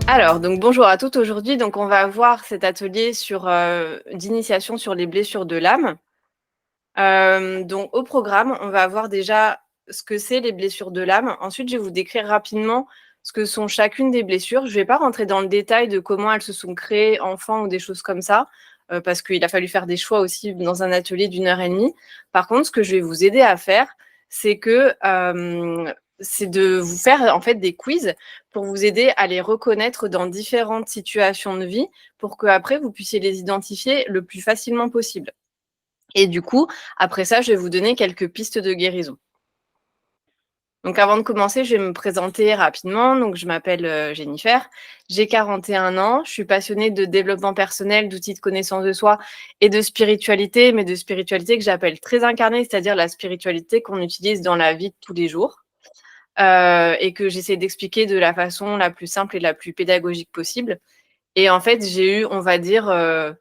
Alors, donc bonjour à toutes. Aujourd'hui, donc on va voir cet atelier d'initiation sur les blessures de l'âme. Donc au programme, on va voir déjà ce que c'est les blessures de l'âme. Ensuite, je vais vous décrire rapidement ce que sont chacune des blessures. Je ne vais pas rentrer dans le détail de comment elles se sont créées enfant ou des choses comme ça, parce qu'il a fallu faire des choix aussi dans un atelier d'1 heure et demie. Par contre, ce que je vais vous aider à faire, c'est de vous faire en fait des quiz pour vous aider à les reconnaître dans différentes situations de vie pour qu'après vous puissiez les identifier le plus facilement possible. Et du coup, après ça, je vais vous donner quelques pistes de guérison. Donc avant de commencer, je vais me présenter rapidement. Donc je m'appelle Jennifer, j'ai 41 ans, je suis passionnée de développement personnel, d'outils de connaissance de soi et de spiritualité, mais de spiritualité que j'appelle très incarnée, c'est-à-dire la spiritualité qu'on utilise dans la vie de tous les jours et que j'essaie d'expliquer de la façon la plus simple et la plus pédagogique possible. Et en fait, j'ai eu, on va dire, euh,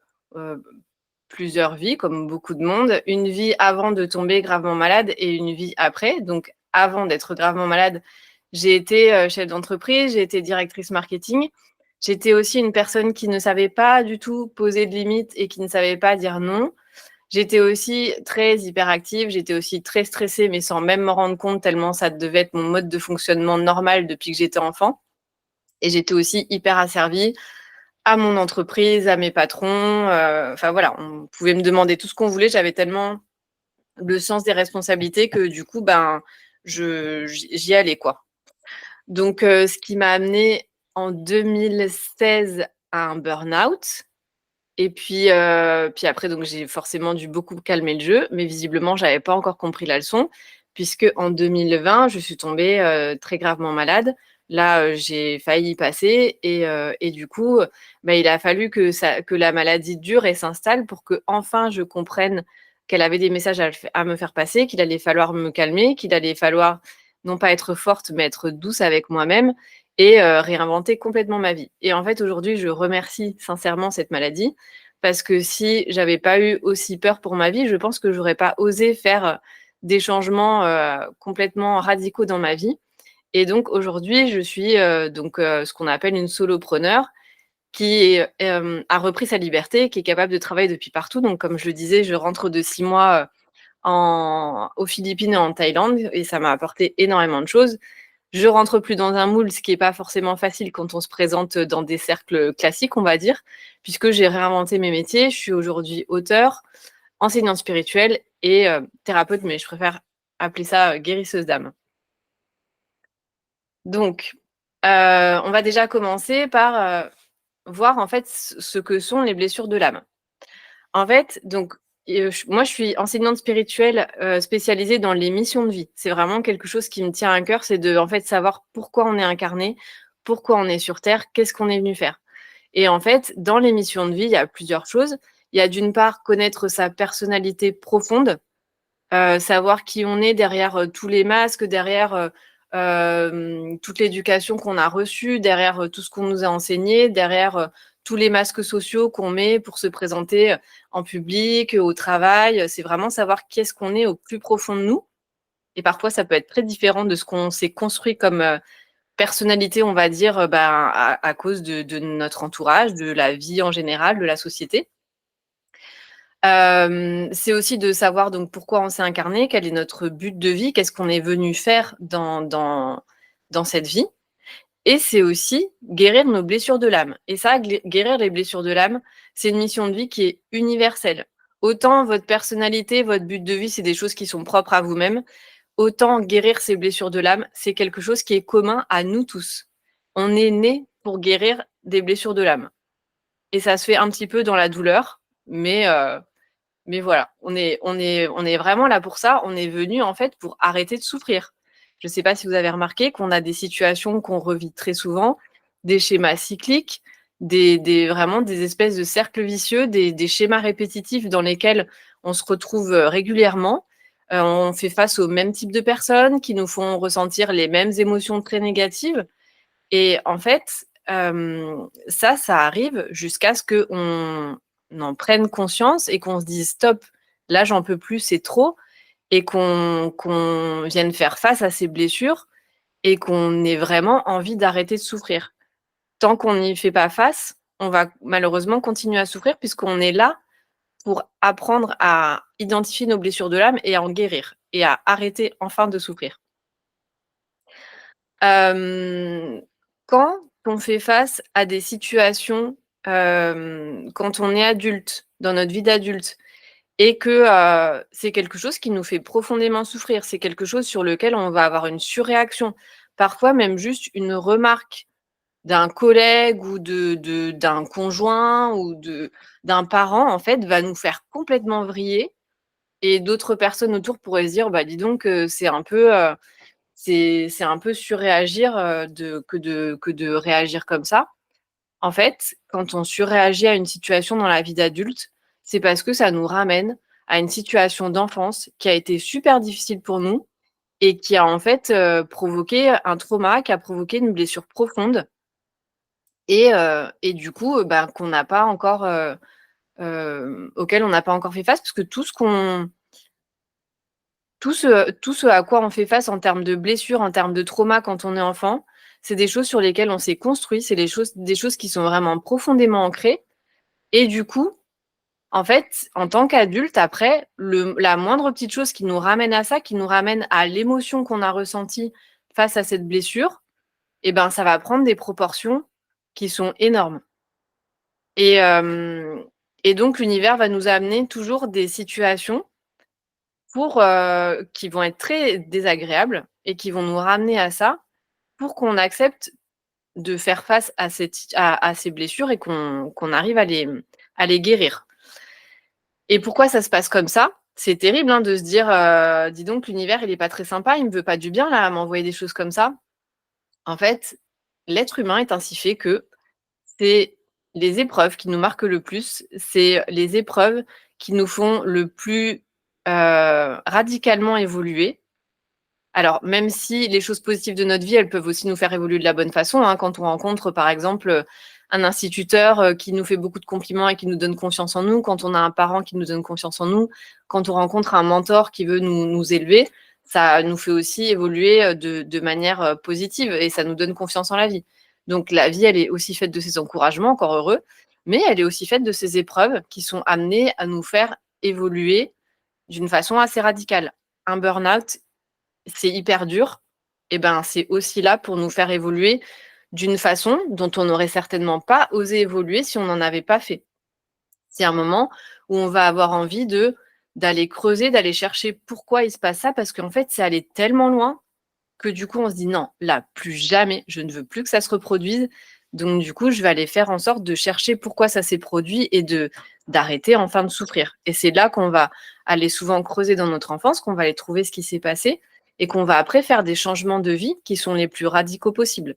plusieurs vies, comme beaucoup de monde. Une vie avant de tomber gravement malade et une vie après. Donc, avant d'être gravement malade, j'ai été chef d'entreprise, j'ai été directrice marketing. J'étais aussi une personne qui ne savait pas du tout poser de limites et qui ne savait pas dire non. J'étais aussi très hyperactive, j'étais aussi très stressée, mais sans même m'en rendre compte, tellement ça devait être mon mode de fonctionnement normal depuis que j'étais enfant. Et j'étais aussi hyper asservie à mon entreprise, à mes patrons. Enfin voilà, on pouvait me demander tout ce qu'on voulait. J'avais tellement le sens des responsabilités que du coup, j'y allais quoi. Donc, ce qui m'a amené en 2016 à un burn-out. Et puis après, donc j'ai forcément dû beaucoup calmer le jeu, mais visiblement, j'avais pas encore compris la leçon, puisque en 2020, je suis tombée très gravement malade. Là, j'ai failli y passer et du coup, il a fallu que la maladie dure et s'installe pour que enfin je comprenne qu'elle avait des messages à me faire passer, qu'il allait falloir me calmer, qu'il allait falloir non pas être forte, mais être douce avec moi-même et réinventer complètement ma vie. Et en fait, aujourd'hui, je remercie sincèrement cette maladie parce que si j'avais pas eu aussi peur pour ma vie, je pense que j'aurais pas osé faire des changements complètement radicaux dans ma vie. Et donc aujourd'hui, je suis ce qu'on appelle une solopreneur qui a repris sa liberté, qui est capable de travailler depuis partout. Donc comme je le disais, je rentre de 6 mois aux Philippines et en Thaïlande et ça m'a apporté énormément de choses. Je rentre plus dans un moule, ce qui n'est pas forcément facile quand on se présente dans des cercles classiques, on va dire, puisque j'ai réinventé mes métiers. Je suis aujourd'hui auteure, enseignante spirituelle et thérapeute, mais je préfère appeler ça guérisseuse d'âme. Donc, on va déjà commencer par voir en fait ce que sont les blessures de l'âme. En fait, donc, moi, je suis enseignante spirituelle spécialisée dans les missions de vie. C'est vraiment quelque chose qui me tient à cœur, c'est de en fait savoir pourquoi on est incarné, pourquoi on est sur Terre, qu'est-ce qu'on est venu faire. Et en fait, dans les missions de vie, il y a plusieurs choses. Il y a d'une part connaître sa personnalité profonde, savoir qui on est derrière tous les masques, derrière toute l'éducation qu'on a reçue, derrière tout ce qu'on nous a enseigné, derrière tous les masques sociaux qu'on met pour se présenter en public, au travail. C'est vraiment savoir qui est-ce qu'on est au plus profond de nous. Et parfois, ça peut être très différent de ce qu'on s'est construit comme personnalité, on va dire, à cause de notre entourage, de la vie en général, de la société. C'est aussi de savoir donc pourquoi on s'est incarné, quel est notre but de vie, qu'est-ce qu'on est venu faire dans cette vie. Et c'est aussi guérir nos blessures de l'âme. Et ça, guérir les blessures de l'âme, c'est une mission de vie qui est universelle. Autant votre personnalité, votre but de vie, c'est des choses qui sont propres à vous-même, autant guérir ces blessures de l'âme, c'est quelque chose qui est commun à nous tous. On est né pour guérir des blessures de l'âme. Et ça se fait un petit peu dans la douleur, mais voilà, on est vraiment là pour ça. On est venu en fait pour arrêter de souffrir. Je ne sais pas si vous avez remarqué qu'on a des situations qu'on revit très souvent, des schémas cycliques, vraiment des espèces de cercles vicieux, des schémas répétitifs dans lesquels on se retrouve régulièrement. On fait face aux mêmes types de personnes qui nous font ressentir les mêmes émotions très négatives. Et en fait, ça arrive jusqu'à ce qu'on en prenne conscience et qu'on se dise stop, là j'en peux plus, c'est trop, et qu'on vienne faire face à ces blessures et qu'on ait vraiment envie d'arrêter de souffrir. tant qu'on n'y fait pas face, on va malheureusement continuer à souffrir puisqu'on est là pour apprendre à identifier nos blessures de l'âme et à en guérir et à arrêter enfin de souffrir. Hem, Quand on fait face à des situations, quand on est adulte, dans notre vie d'adulte et que, c'est quelque chose qui nous fait profondément souffrir, c'est quelque chose sur lequel on va avoir une surréaction, parfois même juste une remarque d'un collègue ou d'un conjoint ou d'un parent, en fait, va nous faire complètement vriller et d'autres personnes autour pourraient se dire: «Bah, dis donc, c'est un peu surréagir, que de réagir comme ça». En fait, quand on surréagit à une situation dans la vie d'adulte, c'est parce que ça nous ramène à une situation d'enfance qui a été super difficile pour nous et qui a en fait, provoqué un trauma, qui a provoqué une blessure profonde et du coup, ben, qu'on n'a pas encore, auquel on n'a pas encore fait face parce que tout ce à quoi on fait face en termes de blessures, en termes de trauma quand on est enfant, c'est des choses sur lesquelles on s'est construit, c'est des choses qui sont vraiment profondément ancrées et du coup, en fait, en tant qu'adulte après, la moindre petite chose qui nous ramène à ça, qui nous ramène à l'émotion qu'on a ressentie face à cette blessure et ben, ça va prendre des proportions qui sont énormes et hem et donc l'univers va nous amener toujours des situations qui vont être très désagréables et qui vont nous ramener à ça, pour qu'on accepte de faire face à ces blessures et qu'on arrive à les guérir. Et pourquoi ça se passe comme ça? C'est terrible, hein, de se dire, «Dis donc l'univers il est pas très sympa, il me veut pas du bien là, à m'envoyer des choses comme ça». En fait, l'être humain est ainsi fait que c'est les épreuves qui nous marquent le plus, c'est les épreuves qui nous font le plus, radicalement évoluer. Alors, même si les choses positives de notre vie, elles peuvent aussi nous faire évoluer de la bonne façon, hein. Quand on rencontre, par exemple, un instituteur, qui nous fait beaucoup de compliments et qui nous donne confiance en nous, quand on a un parent qui nous donne confiance en nous, quand on rencontre un mentor qui veut nous élever, ça nous fait aussi évoluer, de manière, positive et ça nous donne confiance en la vie. Donc la vie, elle est aussi faite de ces encouragements, encore heureux, mais elle est aussi faite de ces épreuves qui sont amenées à nous faire évoluer d'une façon assez radicale. Un burn-out, c'est hyper dur et ben, c'est aussi là pour nous faire évoluer d'une façon dont on n'aurait certainement pas osé évoluer si on n'en avait pas fait. C'est un moment où on va avoir envie d'aller creuser, d'aller chercher pourquoi il se passe ça parce qu'en fait, c'est allé tellement loin que du coup, on se dit: «Non, là, plus jamais, je ne veux plus que ça se reproduise». Donc du coup, je vais aller faire en sorte de chercher pourquoi ça s'est produit et d'arrêter enfin de souffrir et c'est là qu'on va aller souvent creuser dans notre enfance, qu'on va aller trouver ce qui s'est passé et qu'on va après faire des changements de vie qui sont les plus radicaux possibles.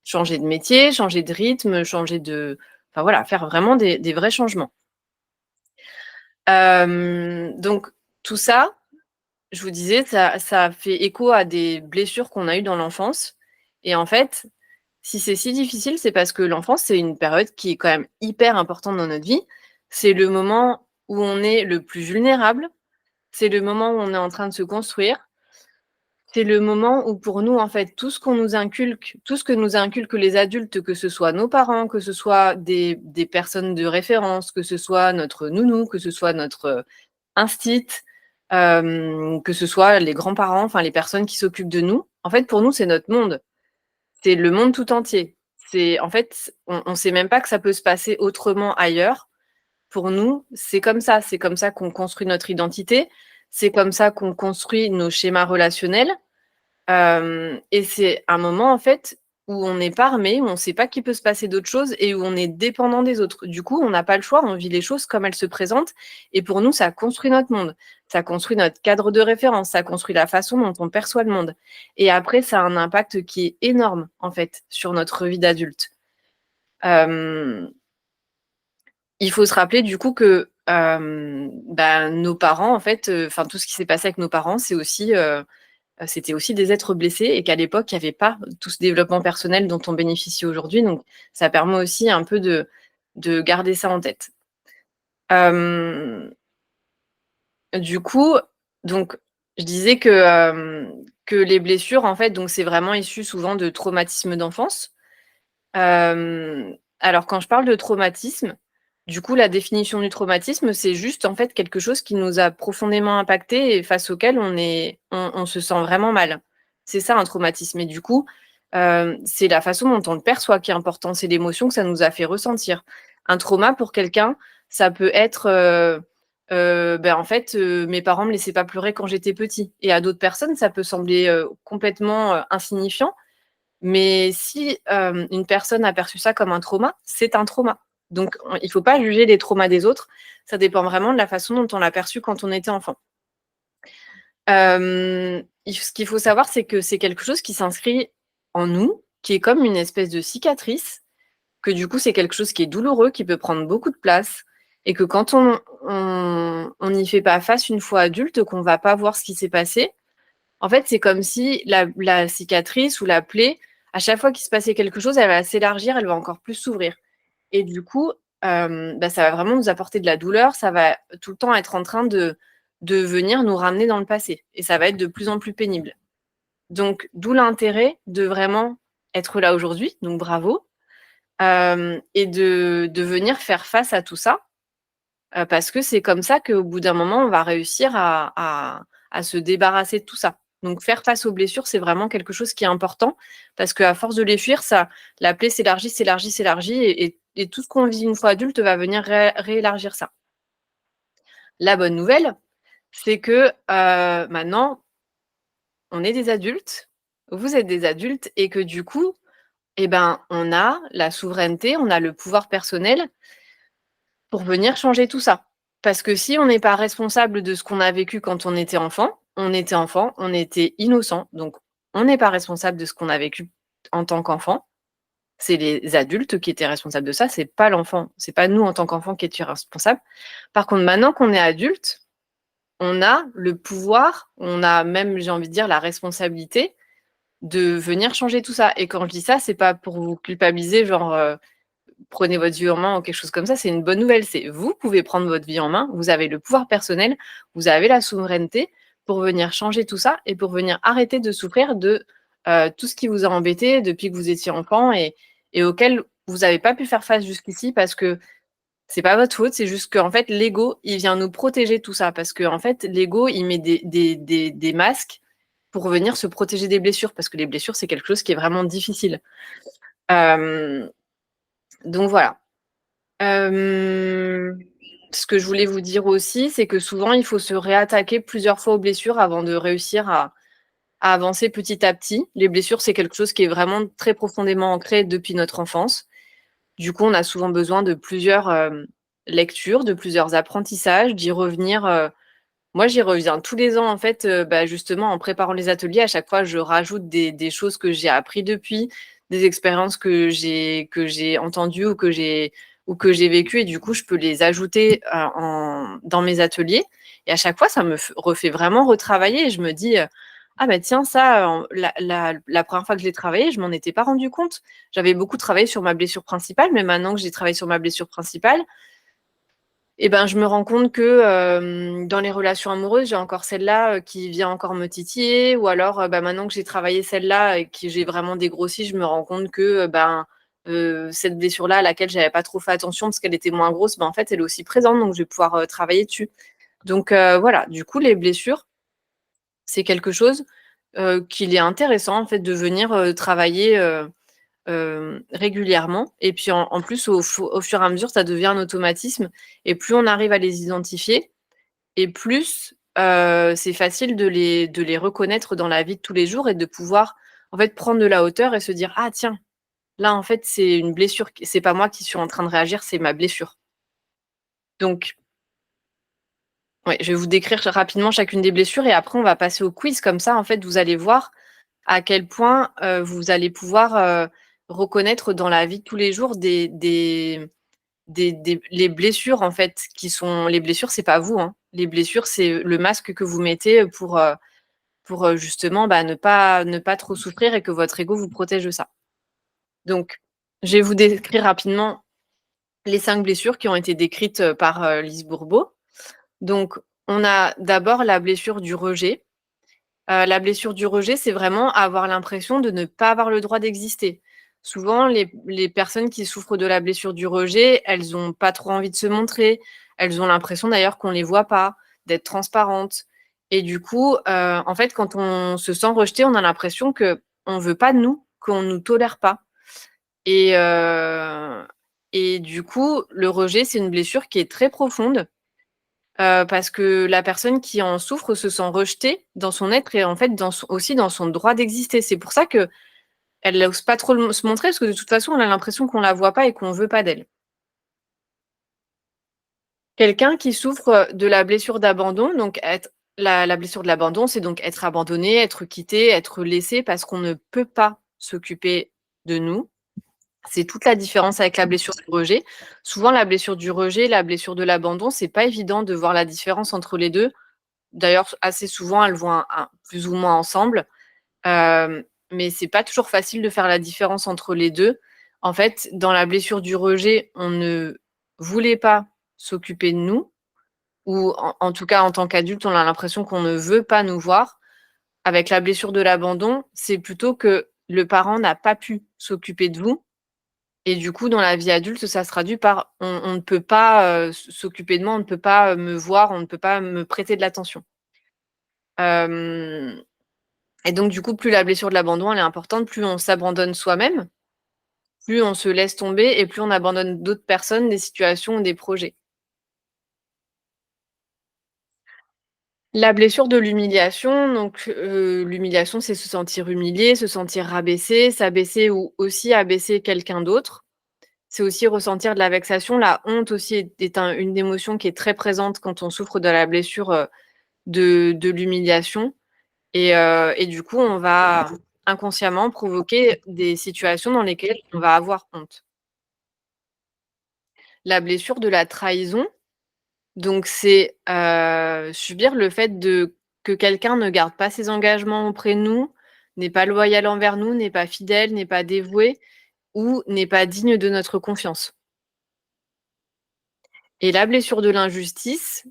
Changer de métier, changer de rythme, enfin voilà, faire vraiment des vrais changements. Donc tout ça, je vous disais, ça fait écho à des blessures qu'on a eues dans l'enfance et en fait, si c'est si difficile, c'est parce que l'enfance, c'est une période qui est quand même hyper importante dans notre vie. C'est le moment où on est le plus vulnérable, c'est le moment où on est en train de se construire, c'est le moment où pour nous, en fait, tout ce qu'on nous inculque, tout ce que nous inculquent les adultes, que ce soit nos parents, que ce soit des personnes de référence, que ce soit notre nounou, que ce soit notre instit, que ce soit les grands-parents, enfin les personnes qui s'occupent de nous. En fait, pour nous, c'est notre monde. C'est le monde tout entier. C'est en fait, on sait même pas que ça peut se passer autrement ailleurs. Pour nous, c'est comme ça qu'on construit notre identité, c'est comme ça qu'on construit nos schémas relationnels, et c'est un moment, en fait, où on n'est pas armé, où on ne sait pas qu'il peut se passer d'autres choses et où on est dépendant des autres. Du coup, on n'a pas le choix, on vit les choses comme elles se présentent et pour nous, ça construit notre monde. Ça construit notre cadre de référence, ça construit la façon dont on perçoit le monde et après ça a un impact qui est énorme, en fait, sur notre vie d'adulte. Hem, il faut se rappeler du coup que, bah, nos parents, en fait, enfin tout ce qui s'est passé avec nos parents, c'était aussi des êtres blessés et qu'à l'époque, il y avait pas tout ce développement personnel dont on bénéficie aujourd'hui, donc ça permet aussi un peu de garder ça en tête. Hem, du coup, donc je disais que les blessures, en fait, donc c'est vraiment issu souvent de traumatismes d'enfance Alors quand je parle de traumatisme, du coup, la définition du traumatisme, c'est juste, en fait, quelque chose qui nous a profondément impactés et face auquel on se sent vraiment mal. C'est ça un traumatisme et du coup, c'est la façon dont on le perçoit qui est important, c'est l'émotion que ça nous a fait ressentir. Un trauma pour quelqu'un, ça peut être, en fait, mes parents me laissaient pas pleurer quand j'étais petit et à d'autres personnes, ça peut sembler, complètement, insignifiant mais si, une personne a perçu ça comme un trauma, c'est un trauma. Donc il ne faut pas juger les traumas des autres, ça dépend vraiment de la façon dont on l'a perçu quand on était enfant. Ce qu'il faut savoir, c'est que c'est quelque chose qui s'inscrit en nous, qui est comme une espèce de cicatrice, que du coup, c'est quelque chose qui est douloureux, qui peut prendre beaucoup de place et que quand on n'y fait pas face une fois adulte, qu'on va pas voir ce qui s'est passé, en fait, c'est comme si la cicatrice ou la plaie, à chaque fois qu'il se passait quelque chose, elle va s'élargir, elle va encore plus s'ouvrir. Et du coup, ça va vraiment nous apporter de la douleur, ça va tout le temps être en train de venir nous ramener dans le passé et ça va être de plus en plus pénible. Donc d'où l'intérêt de vraiment être là aujourd'hui, donc bravo, et de venir faire face à tout ça, parce que c'est comme ça qu'au bout d'un moment, on va réussir à se débarrasser de tout ça. Donc faire face aux blessures, c'est vraiment quelque chose qui est important parce qu'à force de les fuir, ça la plaie s'élargit, s'élargit, s'élargit et tout ce qu'on vit une fois adulte va venir réélargir ça. La bonne nouvelle, c'est que, maintenant, on est des adultes, vous êtes des adultes et que du coup, eh ben, on a la souveraineté, on a le pouvoir personnel pour venir changer tout ça. Parce que si on n'est pas responsable de ce qu'on a vécu quand on était innocent, donc on n'est pas responsable de ce qu'on a vécu en tant qu'enfant. C'est les adultes qui étaient responsables de ça, c'est pas l'enfant, c'est pas nous en tant qu'enfants qui étions responsables. Par contre, maintenant qu'on est adulte, on a le pouvoir, on a même, j'ai envie de dire, la responsabilité de venir changer tout ça. Et quand je dis ça, c'est pas pour vous culpabiliser, genre, prenez votre vie en main ou quelque chose comme ça, c'est une bonne nouvelle. C'est vous pouvez prendre votre vie en main, vous avez le pouvoir personnel, vous avez la souveraineté pour venir changer tout ça et pour venir arrêter de souffrir de tout ce qui vous a embêté depuis que vous étiez enfant et auquel vous n'avez pas pu faire face jusqu'ici parce que c'est pas votre faute, c'est juste qu'en fait, l'ego, il vient nous protéger de tout ça. Parce que en fait, l'ego, il met des masques pour venir se protéger des blessures. Parce que les blessures, c'est quelque chose qui est vraiment difficile. Donc voilà. Ce que je voulais vous dire aussi, c'est que souvent, il faut se réattaquer plusieurs fois aux blessures avant de réussir à avancer petit à petit. Les blessures, c'est quelque chose qui est vraiment très profondément ancré depuis notre enfance. Du coup, on a souvent besoin de plusieurs lectures, de plusieurs apprentissages, d'y revenir. Moi, j'y reviens tous les ans, en fait, justement, en préparant les ateliers. À chaque fois, je rajoute des choses que j'ai appris depuis, des expériences que j'ai entendues ou que j'ai vécues. Et du coup, je peux les ajouter dans mes ateliers. Et à chaque fois, ça me refait vraiment retravailler. Et je me dis, ah ben tiens, ça, la première fois que je l'ai travaillé, je m'en étais pas rendu compte. J'avais beaucoup travaillé sur ma blessure principale, mais maintenant que j'ai travaillé sur ma blessure principale, et ben, je me rends compte que dans les relations amoureuses, j'ai encore celle-là qui vient encore me titiller, ou alors maintenant que j'ai travaillé celle-là et que j'ai vraiment dégrossi, je me rends compte que cette blessure-là à laquelle j'avais pas trop fait attention parce qu'elle était moins grosse, en fait, elle est aussi présente, donc je vais pouvoir travailler dessus. Donc voilà, du coup, les blessures, c'est quelque chose qu'il est intéressant en fait de venir travailler régulièrement. Et puis en plus, au fur et à mesure, ça devient un automatisme. Et plus on arrive à les identifier, et plus c'est facile de les reconnaître dans la vie de tous les jours et de pouvoir en fait prendre de la hauteur et se dire ah tiens, là en fait c'est une blessure, c'est pas moi qui suis en train de réagir, c'est ma blessure. Donc ouais, je vais vous décrire rapidement chacune des blessures et après on va passer au quiz. Comme ça, en fait, vous allez voir à quel point vous allez pouvoir reconnaître dans la vie de tous les jours les blessures, en fait, qui sont les blessures, c'est pas vous, hein. Les blessures, c'est le masque que vous mettez pour justement ne pas trop souffrir et que votre ego vous protège de ça. Donc, je vais vous décrire rapidement les 5 blessures qui ont été décrites par Lise Bourbeau. Donc, on a d'abord la blessure du rejet. La blessure du rejet, c'est vraiment avoir l'impression de ne pas avoir le droit d'exister. souvent les personnes qui souffrent de la blessure du rejet, elles ont pas trop envie de se montrer. Elles ont l'impression d'ailleurs qu'on les voit pas, d'être transparentes et du coup, en fait, quand on se sent rejeté, on a l'impression qu'on veut pas de nous, qu'on nous tolère pas et du coup, le rejet, c'est une blessure qui est très profonde, parce que la personne qui en souffre se sent rejetée dans son être et en fait aussi dans son droit d'exister. C'est pour ça qu'elle n'ose pas trop se montrer parce que de toute façon, on a l'impression qu'on la voit pas et qu'on veut pas d'elle. Quelqu'un qui souffre de la blessure d'abandon, donc être la blessure de l'abandon, c'est donc être abandonné, être quitté, être laissé parce qu'on ne peut pas s'occuper de nous. C'est toute la différence avec la blessure du rejet. Souvent, la blessure du rejet, la blessure de l'abandon, c'est pas évident de voir la différence entre les 2. D'ailleurs, assez souvent, elles vont plus ou moins ensemble, mais c'est pas toujours facile de faire la différence entre les 2. En fait, dans la blessure du rejet, on ne voulait pas s'occuper de nous ou en tout cas, en tant qu'adulte, on a l'impression qu'on ne veut pas nous voir. Avec la blessure de l'abandon, c'est plutôt que le parent n'a pas pu s'occuper de vous et du coup, dans la vie adulte, ça se traduit par on ne peut pas, s'occuper de moi, on ne peut pas, me voir, on ne peut pas me prêter de l'attention. Hem Et donc du coup, plus la blessure de l'abandon, elle est importante, plus on s'abandonne soi-même, plus on se laisse tomber et plus on abandonne d'autres personnes, des situations ou des projets. La blessure de l'humiliation, donc l'humiliation, c'est se sentir humilié, se sentir rabaissé, s'abaisser ou aussi abaisser quelqu'un d'autre. C'est aussi ressentir de la vexation. La honte aussi est une émotion qui est très présente quand on souffre de la blessure, de l'humiliation. Et du coup, on va inconsciemment provoquer des situations dans lesquelles on va avoir honte. La blessure de la trahison, donc c'est, subir le fait que quelqu'un ne garde pas ses engagements auprès de nous, n'est pas loyal envers nous, n'est pas fidèle, n'est pas dévoué ou n'est pas digne de notre confiance. Et la blessure de l'injustice,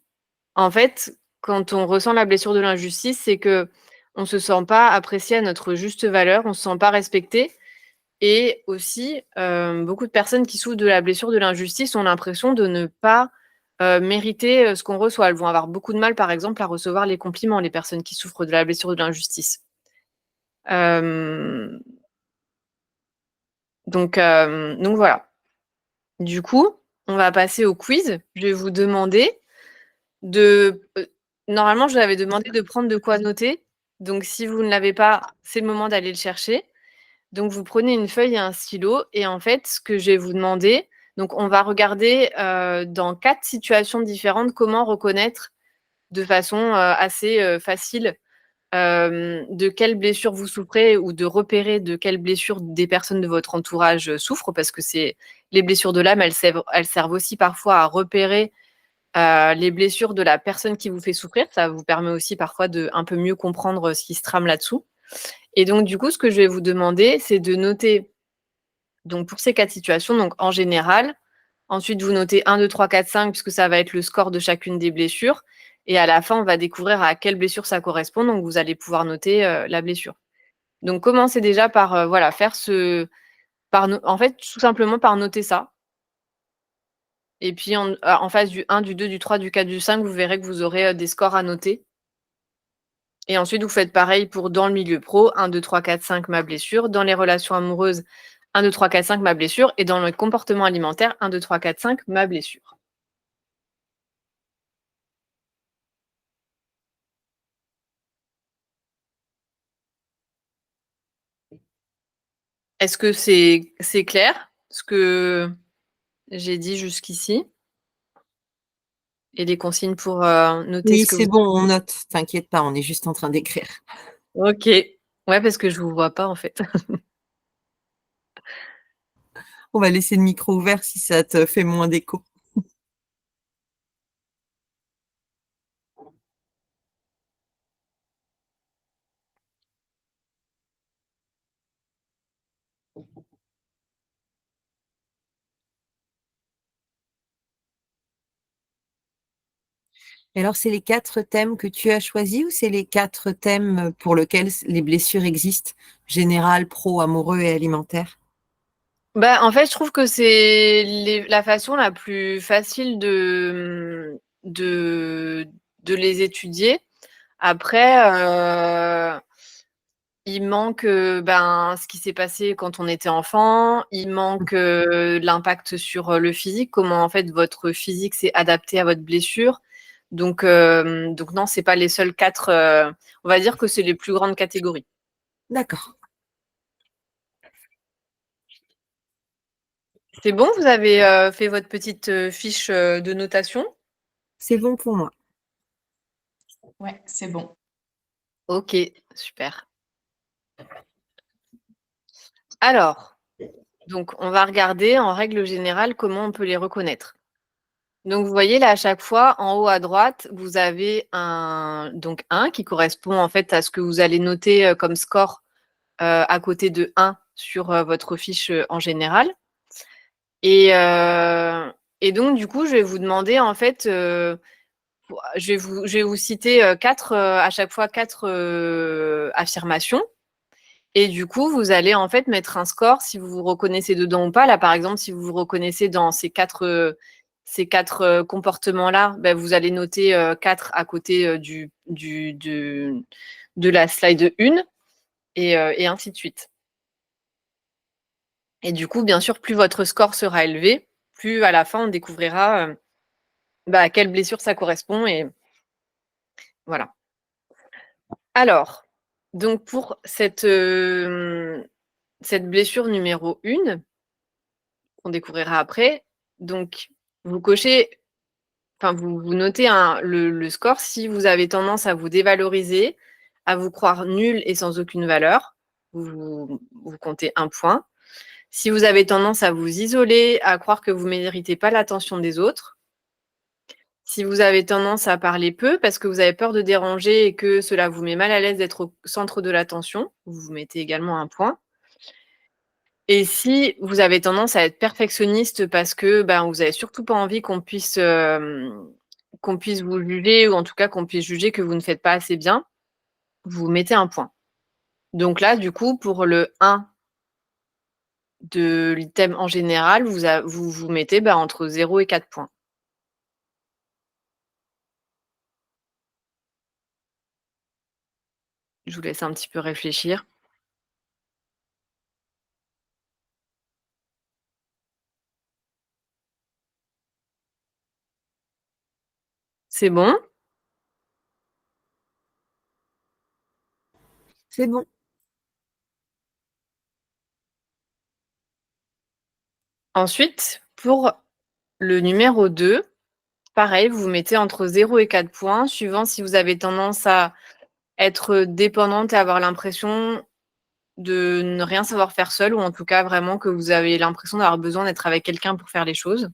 en fait, quand on ressent la blessure de l'injustice, c'est qu'on se sent pas apprécié à notre juste valeur, on se sent pas respecté. Et aussi, beaucoup de personnes qui souffrent de la blessure de l'injustice ont l'impression de ne pas, mériter, ce qu'on reçoit. Elles vont avoir beaucoup de mal, par exemple, à recevoir les compliments, les personnes qui souffrent de la blessure de l'injustice. Hem, donc voilà. Du coup, on va passer au quiz. Je vais vous demander de normalement, je vous avais demandé de prendre de quoi noter. Donc si vous ne l'avez pas, c'est le moment d'aller le chercher. Donc vous prenez une feuille et un stylo et en fait, ce que je vais vous demander, donc on va regarder, dans 4 situations différentes, comment reconnaître de façon, assez, facile, de quelle blessure vous souffrez ou de repérer de quelle blessure des personnes de votre entourage, souffrent. Parce que c'est les blessures de l'âme, elles servent aussi parfois à repérer, les blessures de la personne qui vous fait souffrir. Ça vous permet aussi parfois de un peu mieux comprendre, ce qui se trame là-dessous. Et donc du coup, ce que je vais vous demander, c'est de noter donc pour ces 4 situations, donc en général, ensuite vous notez 1, 2, 3, 4, 5 puisque ça va être le score de chacune des blessures et à la fin, on va découvrir à quelle blessure ça correspond, donc vous allez pouvoir noter, la blessure. Donc commencez déjà par, voilà, faire ce par no en fait, tout simplement par noter ça et puis en face du 1, du 2, du 3, du 4, du 5, vous verrez que vous aurez, des scores à noter et ensuite vous faites pareil pour dans le milieu pro, 1, 2, 3, 4, 5 ma blessure, dans les relations amoureuses, 1, 2, 3, 4, 5 ma blessure et dans le comportement alimentaire, 1, 2, 3, 4, 5 ma blessure. Est-ce que c'est clair, ce que j'ai dit jusqu'ici et les consignes pour, noter Oui, ce que vous c'est bon, on note. T'inquiète pas, on est juste en train d'écrire. OK. Ouais, parce que je vous vois pas, en fait. On va laisser le micro ouvert si ça te fait moins d'écho. Et alors, c'est les 4 thèmes que tu as choisis ou c'est les 4 thèmes pour lesquels les blessures existent? Général, pro, amoureux et alimentaire? Bah, en fait, je trouve que c'est la façon la plus facile de les étudier. Après, il manque ce qui s'est passé quand on était enfant, il manque l'impact sur le physique, comment en fait votre physique s'est adapté à votre blessure. Donc non, c'est pas les seuls quatre. On va dire que c'est les plus grandes catégories. D'accord. C'est bon, vous avez fait votre petite fiche de notation? C'est bon pour moi. Ouais, c'est bon. Ok, super. Alors, donc on va regarder en règle générale comment on peut les reconnaître. Donc vous voyez là à chaque fois en haut à droite, vous avez donc 1 qui correspond en fait à ce que vous allez noter comme score à côté de 1 sur votre fiche en général. Et donc du coup, je vais vous demander en fait, je vais vous citer à chaque fois 4 affirmations. Et du coup, vous allez en fait mettre un score si vous vous reconnaissez dedans ou pas. Là, par exemple, si vous vous reconnaissez dans ces quatre comportements-là, ben, vous allez noter 4 à côté de la slide 1 et ainsi de suite. Et du coup, bien sûr, plus votre score sera élevé, plus à la fin, on découvrira à quelle blessure ça correspond. Et voilà. Alors, donc pour cette blessure numéro 1, qu'on découvrira après. Donc, vous cochez, enfin, vous notez le score si vous avez tendance à vous dévaloriser, à vous croire nul et sans aucune valeur. Vous comptez 1 point. Si vous avez tendance à vous isoler, à croire que vous ne méritez pas l'attention des autres. Si vous avez tendance à parler peu parce que vous avez peur de déranger et que cela vous met mal à l'aise d'être au centre de l'attention, vous mettez également 1 point. Et si vous avez tendance à être perfectionniste parce que vous n'avez surtout pas envie qu'on puisse vous juger ou en tout cas qu'on puisse juger que vous ne faites pas assez bien, vous mettez 1 point. Donc là, du coup, pour le 1 de l'item en général, vous mettez entre 0 et 4 points. Je vous laisse un petit peu réfléchir. C'est bon? C'est bon. Ensuite, pour le numéro 2, pareil, vous mettez entre 0 et 4 points, suivant si vous avez tendance à être dépendante et avoir l'impression de ne rien savoir faire seule, ou en tout cas vraiment que vous avez l'impression d'avoir besoin d'être avec quelqu'un pour faire les choses.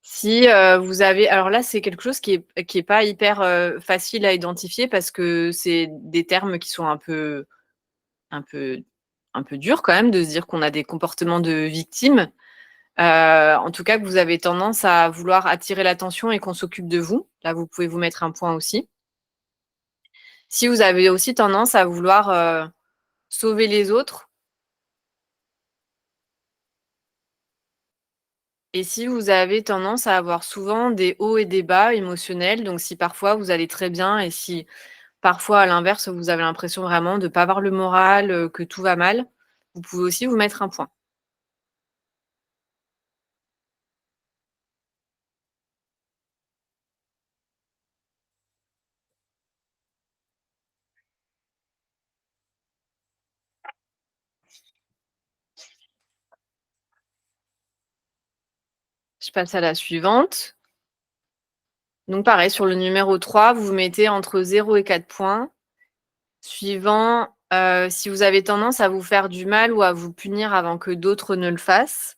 Si vous avez, alors là c'est quelque chose qui est pas hyper facile à identifier parce que c'est des termes qui sont un peu durs quand même de se dire qu'on a des comportements de victime. En tout cas que vous avez tendance à vouloir attirer l'attention et qu'on s'occupe de vous. Là vous pouvez vous mettre 1 point aussi. Si vous avez aussi tendance à vouloir sauver les autres. Et si vous avez tendance à avoir souvent des hauts et des bas émotionnels, donc si parfois vous allez très bien et si parfois à l'inverse vous avez l'impression vraiment de ne pas avoir le moral, que tout va mal, vous pouvez aussi vous mettre 1 point. Je passe à la suivante. Donc pareil, sur le numéro 3, vous vous mettez entre 0 et 4 points, suivant si vous avez tendance à vous faire du mal ou à vous punir avant que d'autres ne le fassent.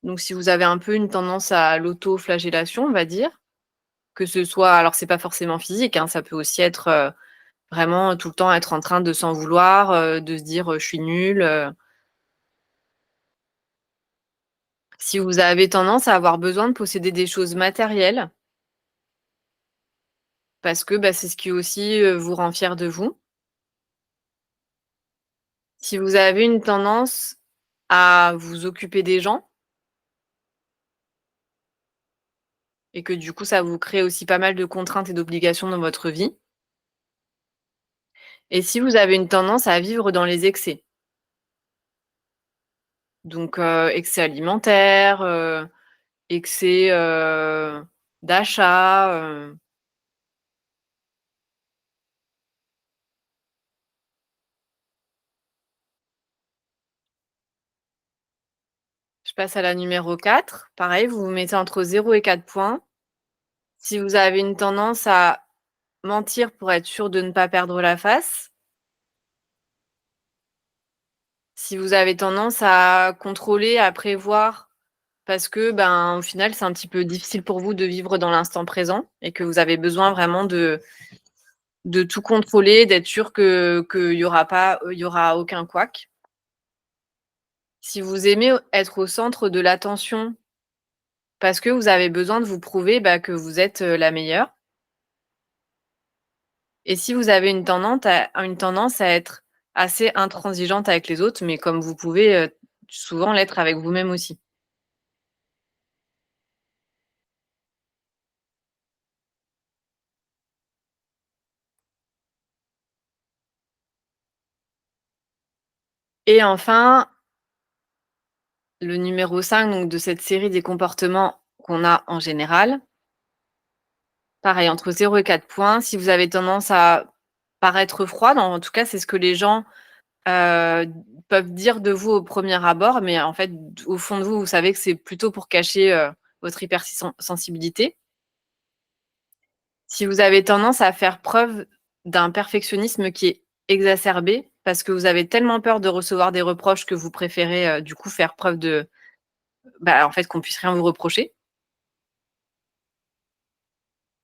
Donc si vous avez un peu une tendance à l'auto-flagellation, on va dire, que ce soit, alors c'est pas forcément physique, hein, ça peut aussi être vraiment tout le temps être en train de s'en vouloir, de se dire je suis nul. Si vous avez tendance à avoir besoin de posséder des choses matérielles, parce que c'est ce qui aussi vous rend fier de vous. Si vous avez une tendance à vous occuper des gens et que du coup, ça vous crée aussi pas mal de contraintes et d'obligations dans votre vie. Et si vous avez une tendance à vivre dans les excès, donc excès alimentaire, excès, d'achat, je passe à la numéro 4. Pareil, vous vous mettez entre 0 et 4 points. Si vous avez une tendance à mentir pour être sûr de ne pas perdre la face, si vous avez tendance à contrôler, à prévoir parce que, ben, au final, c'est un petit peu difficile pour vous de vivre dans l'instant présent et que vous avez besoin vraiment de tout contrôler, d'être sûr qu'il y aura pas, il y aura aucun couac. Si vous aimez être au centre de l'attention parce que vous avez besoin de vous prouver, bah, que vous êtes, la meilleure. Et si vous avez une tendance à être assez intransigeante avec les autres, mais comme vous pouvez, souvent l'être avec vous-même aussi. Et enfin, le numéro 5 donc de cette série des comportements qu'on a en général. Pareil, entre 0 et 4 points. Si vous avez tendance à paraître froide, en tout cas, c'est ce que les gens, heu, peuvent dire de vous au premier abord, mais en fait, au fond de vous, vous savez que c'est plutôt pour cacher, votre sensibilité. Si vous avez tendance à faire preuve d'un perfectionnisme qui est exacerbé, parce que vous avez tellement peur de recevoir des reproches que vous préférez, du coup, faire preuve de bah, en fait, qu'on puisse rien vous reprocher.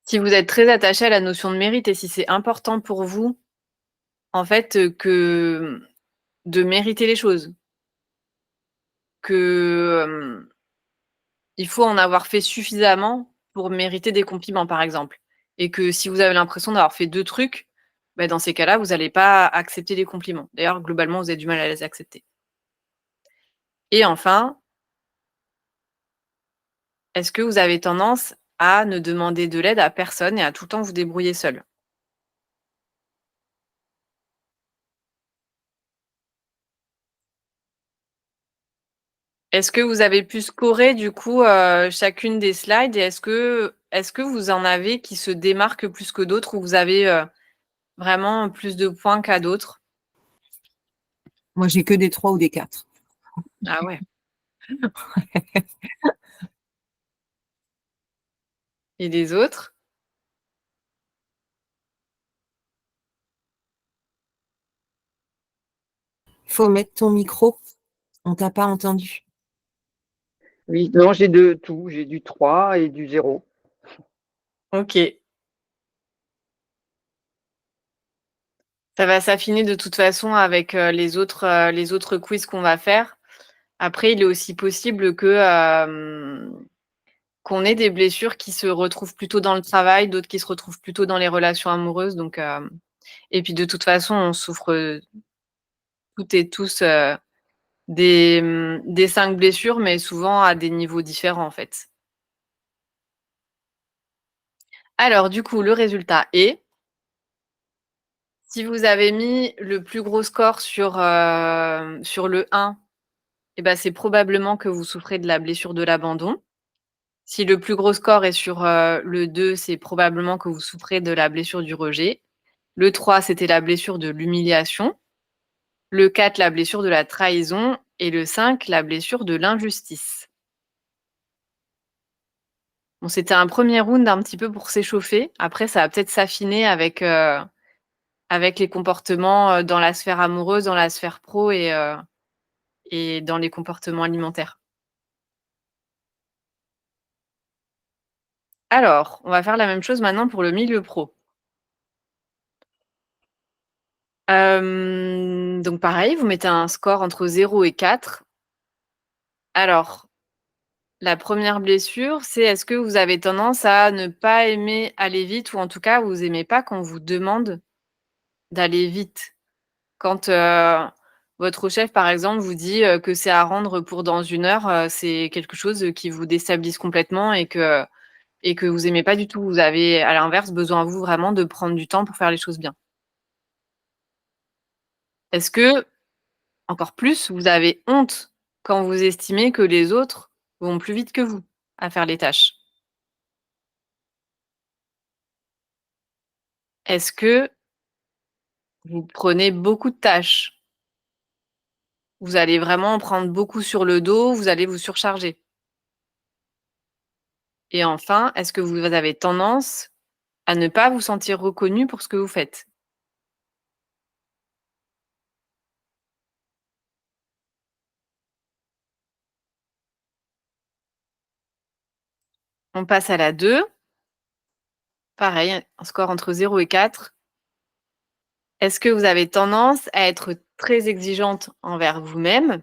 Si vous êtes très attaché à la notion de mérite et si c'est important pour vous, en fait, que de mériter les choses, que, il faut en avoir fait suffisamment pour mériter des compliments, par exemple. Et que si vous avez l'impression d'avoir fait 2 trucs, bah, dans ces cas-là, vous allez pas accepter les compliments. D'ailleurs, globalement, vous avez du mal à les accepter. Et enfin, est-ce que vous avez tendance à ne demander de l'aide à personne et à tout le temps vous débrouiller seul? Est-ce que vous avez pu scorer du coup, chacune des slides et est-ce que vous en avez qui se démarquent plus que d'autres ou vous avez, vraiment plus de points qu'à d'autres? Moi, j'ai que des 3 ou des 4. Ah ouais. Et les autres? Faut mettre ton micro, on t'a pas entendu. Oui, non, j'ai de tout. J'ai du 3 et du 0. OK. Ça va s'affiner de toute façon avec, les autres quiz qu'on va faire. Après, il est aussi possible que, qu'on ait des blessures qui se retrouvent plutôt dans le travail, d'autres qui se retrouvent plutôt dans les relations amoureuses donc et puis de toute façon, on souffre, toutes et tous, des 5 blessures, mais souvent à des niveaux différents, en fait. Alors du coup, le résultat est, si vous avez mis le plus gros score sur le 1, et bah, c'est probablement que vous souffrez de la blessure de l'abandon. Si le plus gros score est sur, le 2, c'est probablement que vous souffrez de la blessure du rejet. Le 3, c'était la blessure de l'humiliation. Le 4, la blessure de la trahison et le 5, la blessure de l'injustice. Bon, c'était un premier round un petit peu pour s'échauffer. Après, ça va peut-être s'affiner avec les comportements, dans la sphère amoureuse, dans la sphère pro et dans les comportements alimentaires. Alors, on va faire la même chose maintenant pour le milieu pro. Donc pareil, vous mettez un score entre 0 et 4. Alors, la première blessure, c'est est-ce que vous avez tendance à ne pas aimer aller vite ou en tout cas, vous aimez pas qu'on vous demande d'aller vite? Quand, votre chef, par exemple, vous dit, que c'est à rendre pour dans 1 heure, c'est quelque chose, qui vous déstabilise complètement et que vous aimez pas du tout. Vous avez, à l'inverse, besoin, vous, vraiment de prendre du temps pour faire les choses bien. Est-ce que, encore plus, vous avez honte quand vous estimez que les autres vont plus vite que vous à faire les tâches? Est-ce que vous prenez beaucoup de tâches? Vous allez vraiment en prendre beaucoup sur le dos, vous allez vous surcharger? Et enfin, est-ce que vous avez tendance à ne pas vous sentir reconnu pour ce que vous faites? On passe à la 2. Pareil, un score entre 0 et 4. Est-ce que vous avez tendance à être très exigeante envers vous-même?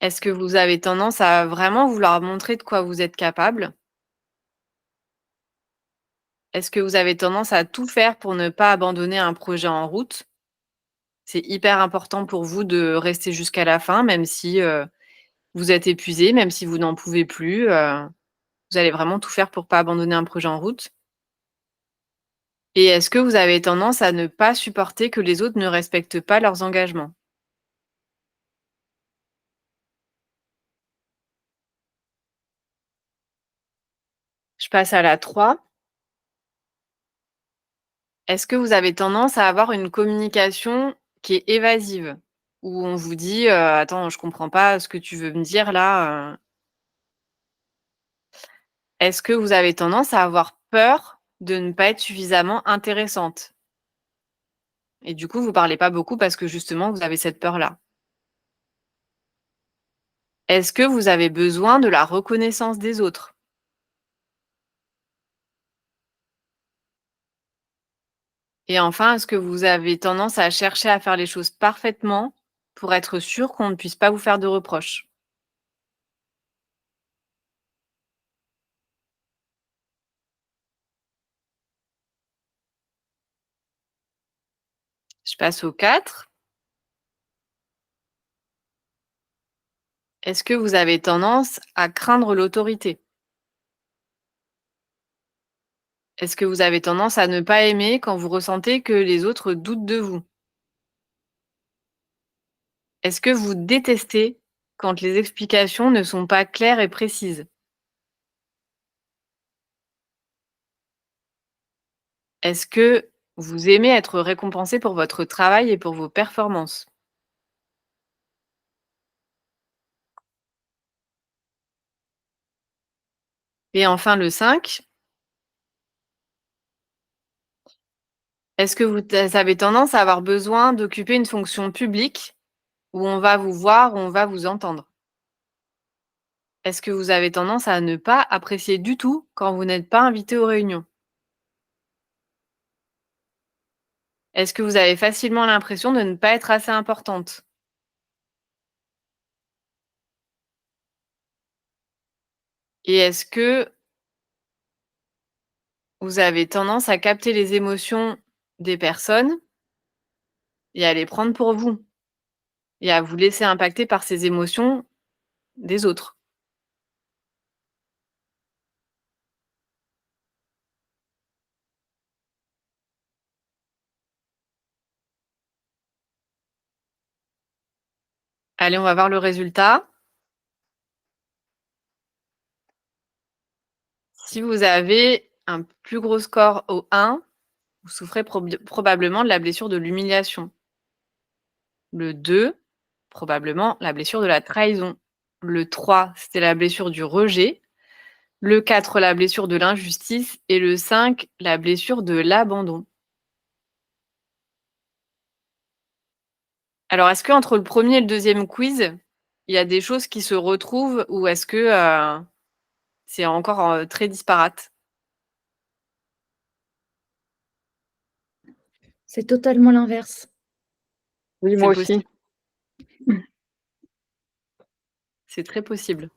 Est-ce que vous avez tendance à vraiment vouloir montrer de quoi vous êtes capable? Est-ce que vous avez tendance à tout faire pour ne pas abandonner un projet en route? C'est hyper important pour vous de rester jusqu'à la fin, même si, vous êtes épuisé, même si vous n'en pouvez plus, vous allez vraiment tout faire pour pas abandonner un projet en route? Et est-ce que vous avez tendance à ne pas supporter que les autres ne respectent pas leurs engagements? Je passe à la 3. Est-ce que vous avez tendance à avoir une communication qui est évasive? Où on vous dit, «Attends, je comprends pas ce que tu veux me dire là». Est-ce que vous avez tendance à avoir peur de ne pas être suffisamment intéressante? Et du coup, vous parlez pas beaucoup parce que justement vous avez cette peur-là? Est-ce que vous avez besoin de la reconnaissance des autres? Et enfin, est-ce que vous avez tendance à chercher à faire les choses parfaitement pour être sûr qu'on ne puisse pas vous faire de reproches? Je passe au 4. Est-ce que vous avez tendance à craindre l'autorité? Est-ce que vous avez tendance à ne pas aimer quand vous ressentez que les autres doutent de vous? Est-ce que vous détestez quand les explications ne sont pas claires et précises? Est-ce que vous aimez être récompensé pour votre travail et pour vos performances? Et enfin le 5, est-ce que vous avez tendance à avoir besoin d'occuper une fonction publique où on va vous voir, où on va vous entendre? Est-ce que vous avez tendance à ne pas apprécier du tout quand vous n'êtes pas invité aux réunions? Est-ce que vous avez facilement l'impression de ne pas être assez importante? Et est-ce que vous avez tendance à capter les émotions des personnes et à les prendre pour vous et à vous laisser impacter par ces émotions des autres? Allez, on va voir le résultat. Si vous avez un plus gros score au 1, vous souffrez probablement de la blessure de l'humiliation. Le 2, probablement la blessure de la trahison. Le 3, c'était la blessure du rejet. Le 4, la blessure de l'injustice et le 5, la blessure de l'abandon. Alors, est-ce qu'entre le premier et le deuxième quiz, il y a des choses qui se retrouvent ou est-ce que, c'est encore, très disparate? C'est totalement l'inverse. Oui, C'est moi aussi. possible, c'est très possible.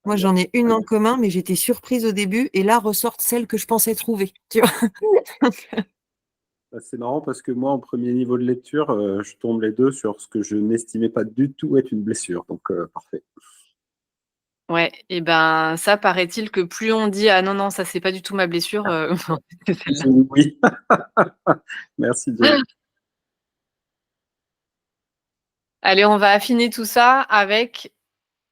Moi, j'en ai une en commun, mais j'étais surprise au début et là ressortent celles que je pensais trouver, tu vois? Bah, c'est marrant parce que moi, en premier niveau de lecture, je tombe les deux sur ce que je n'estimais pas du tout être une blessure. Donc, parfait. Ouais, et ben ça, paraît-il que plus on dit: «Ah non, non, ça c'est pas du tout ma blessure», c'est celle-là. Oui. Merci, Jenny. Allez, on va affiner tout ça avec,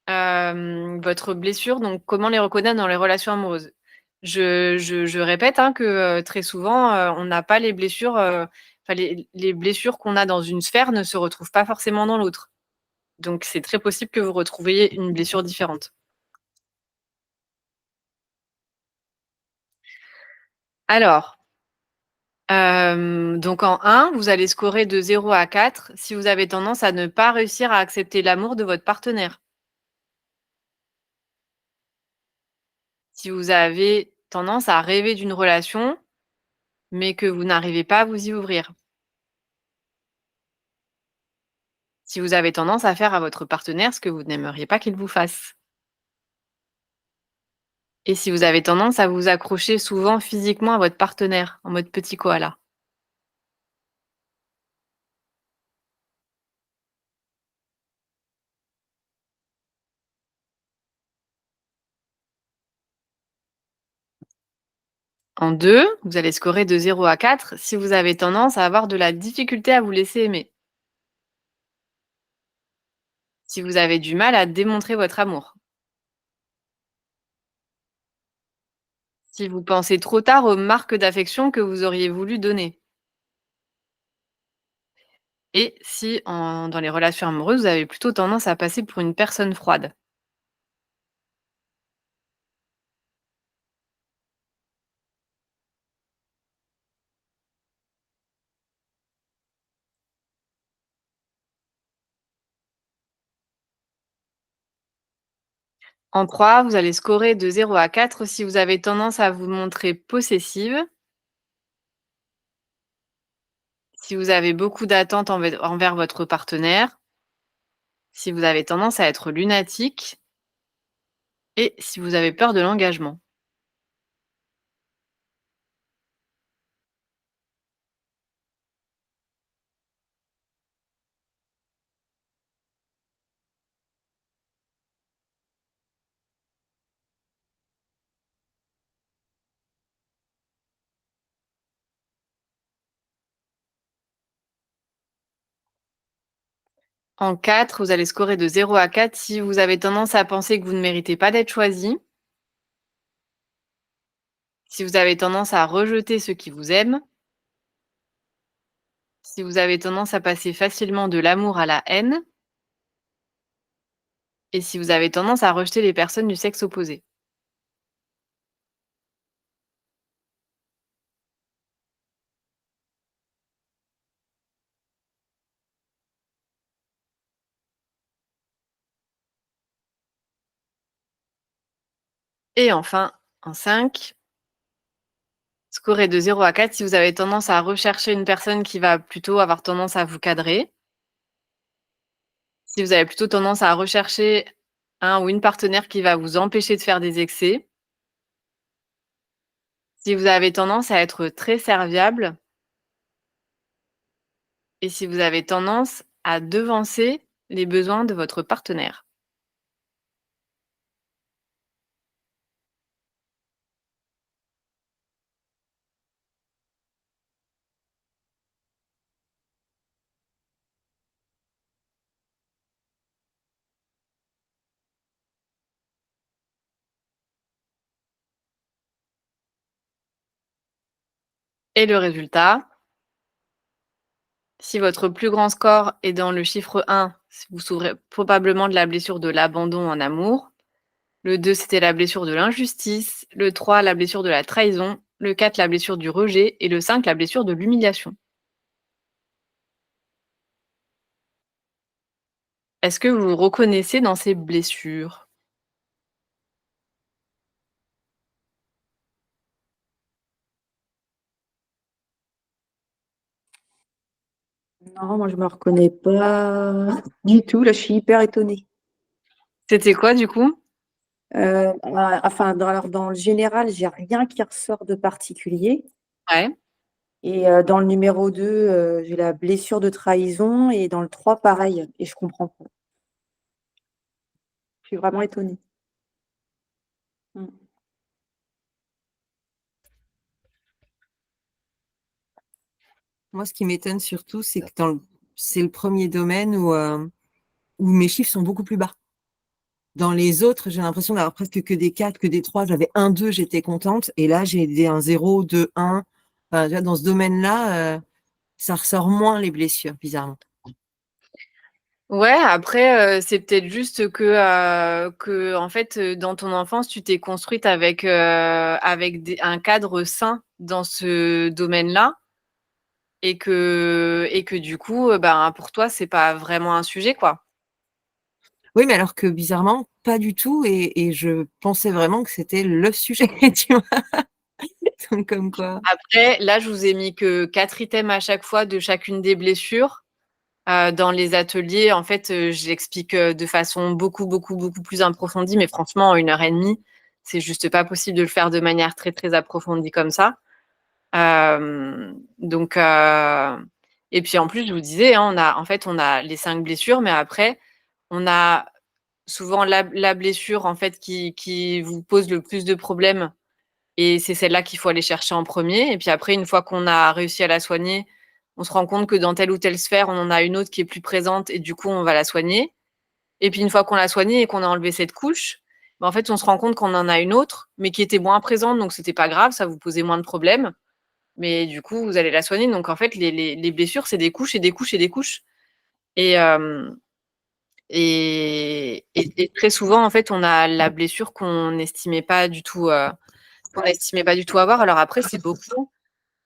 votre blessure, donc comment les reconnaître dans les relations amoureuses. Je répète, hein, que, très souvent, on n'a pas les blessures, enfin les blessures qu'on a dans une sphère ne se retrouvent pas forcément dans l'autre. Donc c'est très possible que vous retrouviez une blessure différente. Alors, donc en 1, vous allez scorer de 0 à 4 si vous avez tendance à ne pas réussir à accepter l'amour de votre partenaire. Si vous avez tendance à rêver d'une relation, mais que vous n'arrivez pas à vous y ouvrir. Si vous avez tendance à faire à votre partenaire ce que vous n'aimeriez pas qu'il vous fasse. Et si vous avez tendance à vous accrocher souvent physiquement à votre partenaire, en mode petit koala. En 2, vous allez scorer de 0 à 4 si vous avez tendance à avoir de la difficulté à vous laisser aimer. Si vous avez du mal à démontrer votre amour. Si vous pensez trop tard aux marques d'affection que vous auriez voulu donner. Et si dans les relations amoureuses, vous avez plutôt tendance à passer pour une personne froide. En 3, vous allez scorer de 0 à 4 si vous avez tendance à vous montrer possessive. Si vous avez beaucoup d'attentes envers votre partenaire. Si vous avez tendance à être lunatique. Et si vous avez peur de l'engagement. En 4, vous allez scorer de 0 à 4 si vous avez tendance à penser que vous ne méritez pas d'être choisi. Si vous avez tendance à rejeter ceux qui vous aiment. Si vous avez tendance à passer facilement de l'amour à la haine. Et si vous avez tendance à rejeter les personnes du sexe opposé. Et enfin, en 5, scorer de 0 à 4 si vous avez tendance à rechercher une personne qui va plutôt avoir tendance à vous cadrer. Si vous avez plutôt tendance à rechercher un ou une partenaire qui va vous empêcher de faire des excès. Si vous avez tendance à être très serviable. Et si vous avez tendance à devancer les besoins de votre partenaire. Et le résultat, si votre plus grand score est dans le chiffre 1, vous souffrez probablement de la blessure de l'abandon en amour. Le 2, c'était la blessure de l'injustice. Le 3, la blessure de la trahison. Le 4, la blessure du rejet. Et le 5, la blessure de l'humiliation. Est-ce que vous vous reconnaissez dans ces blessures? Non, moi je me reconnais pas du tout. Là, je suis hyper étonnée. C'était quoi du coup? Enfin, alors, dans le général, j'ai rien qui ressort de particulier. Ouais. Et dans le numéro 2, j'ai la blessure de trahison et dans le 3, pareil et je comprends pas. Je suis vraiment étonnée. Mmh. Moi, ce qui m'étonne surtout, c'est que c'est le premier domaine où mes chiffres sont beaucoup plus bas. Dans les autres, j'ai l'impression d'avoir presque que des 4, que des 3. J'avais 1, 2, j'étais contente. Et là, j'ai un 0, 2, 1. Enfin, tu vois, dans ce domaine-là, ça ressort moins les blessures, bizarrement. Ouais, après, c'est peut-être juste que en fait, dans ton enfance, tu t'es construite avec un cadre sain dans ce domaine-là, et que du coup, ben pour toi, c'est pas vraiment un sujet, quoi. Oui, mais alors que bizarrement, pas du tout. Et je pensais vraiment que c'était le sujet, tu vois. Donc, comme quoi. Après, là, je vous ai mis que 4 items à chaque fois de chacune des blessures. Dans les ateliers, en fait, j'explique de façon beaucoup, beaucoup, beaucoup plus approfondie, mais franchement, en 1 heure et demie, c'est juste pas possible de le faire de manière très, très approfondie comme ça. Donc, et puis en plus, je vous disais, hein, on a les 5 blessures, mais après, on a souvent la blessure en fait qui vous pose le plus de problèmes, et c'est celle-là qu'il faut aller chercher en premier. Et puis après, une fois qu'on a réussi à la soigner, on se rend compte que dans telle ou telle sphère, on en a une autre qui est plus présente, et du coup, on va la soigner. Et puis une fois qu'on l'a soignée et qu'on a enlevé cette couche, en fait, on se rend compte qu'on en a une autre, mais qui était moins présente, donc c'était pas grave, ça vous posait moins de problèmes. Mais du coup, vous allez la soigner. Donc en fait, les blessures, c'est des couches et des couches et des couches. Et, et très souvent, en fait, on a la blessure qu'on n'estimait pas du tout, avoir. Alors après, c'est beaucoup.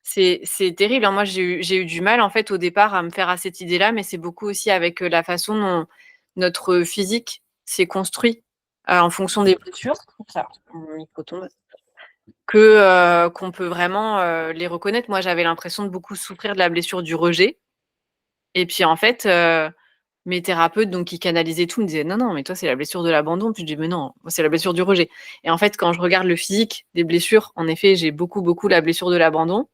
C'est terrible, hein. Moi, j'ai eu du mal, en fait, au départ, à me faire à cette idée-là, mais c'est beaucoup aussi avec la façon dont notre physique s'est construit en fonction des blessures. Oups, mon micro tombe. Qu'on peut vraiment les reconnaître. Moi, j'avais l'impression de beaucoup souffrir de la blessure du rejet. Et puis, en fait, mes thérapeutes, donc qui canalisaient tout, me disaient: «Non, non, mais toi, c'est la blessure de l'abandon». Puis je dis: «Mais non, moi, c'est la blessure du rejet». Et en fait, quand je regarde le physique des blessures, en effet, j'ai beaucoup, beaucoup la blessure de l'abandon.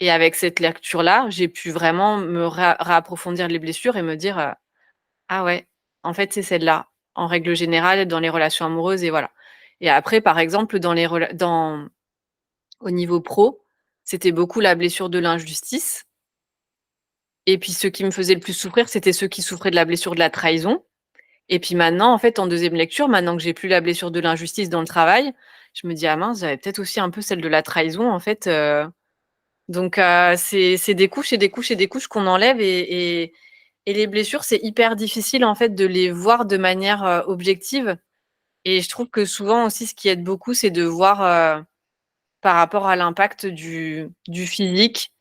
Et avec cette lecture-là, j'ai pu vraiment me réapprofondir les blessures et me dire, «Ah ouais, en fait, c'est celle-là, en règle générale, dans les relations amoureuses», et voilà. Et après, par exemple, au niveau pro, c'était beaucoup la blessure de l'injustice. Et puis ceux qui me faisaient le plus souffrir, c'était ceux qui souffraient de la blessure de la trahison. Et puis maintenant, en fait, en deuxième lecture, maintenant que j'ai plus la blessure de l'injustice dans le travail, je me dis: «Ah mince, j'avais peut-être aussi un peu celle de la trahison, en fait», donc c'est des couches et des couches et des couches qu'on enlève, et les blessures, c'est hyper difficile, en fait, de les voir de manière, objective. Et je trouve que souvent aussi, ce qui aide beaucoup, c'est de voir, par rapport à l'impact du physique.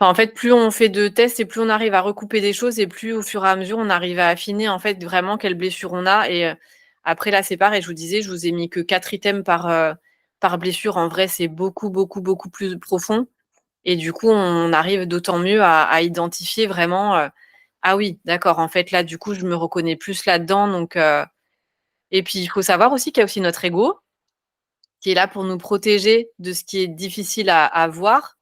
Enfin, en fait, plus on fait de tests et plus on arrive à recouper des choses, et plus au fur et à mesure, on arrive à affiner, en fait, vraiment quelle blessure on a. Et après là, c'est pareil, je vous disais, je vous ai mis que 4 items par blessure. En vrai, c'est beaucoup, beaucoup, beaucoup plus profond, et du coup, on arrive d'autant mieux à identifier vraiment, «Ah oui, d'accord, en fait, là, du coup, je me reconnais plus là-dedans», donc et puis, il faut savoir aussi qu'il y a aussi notre ego qui est là pour nous protéger de ce qui est difficile à voir,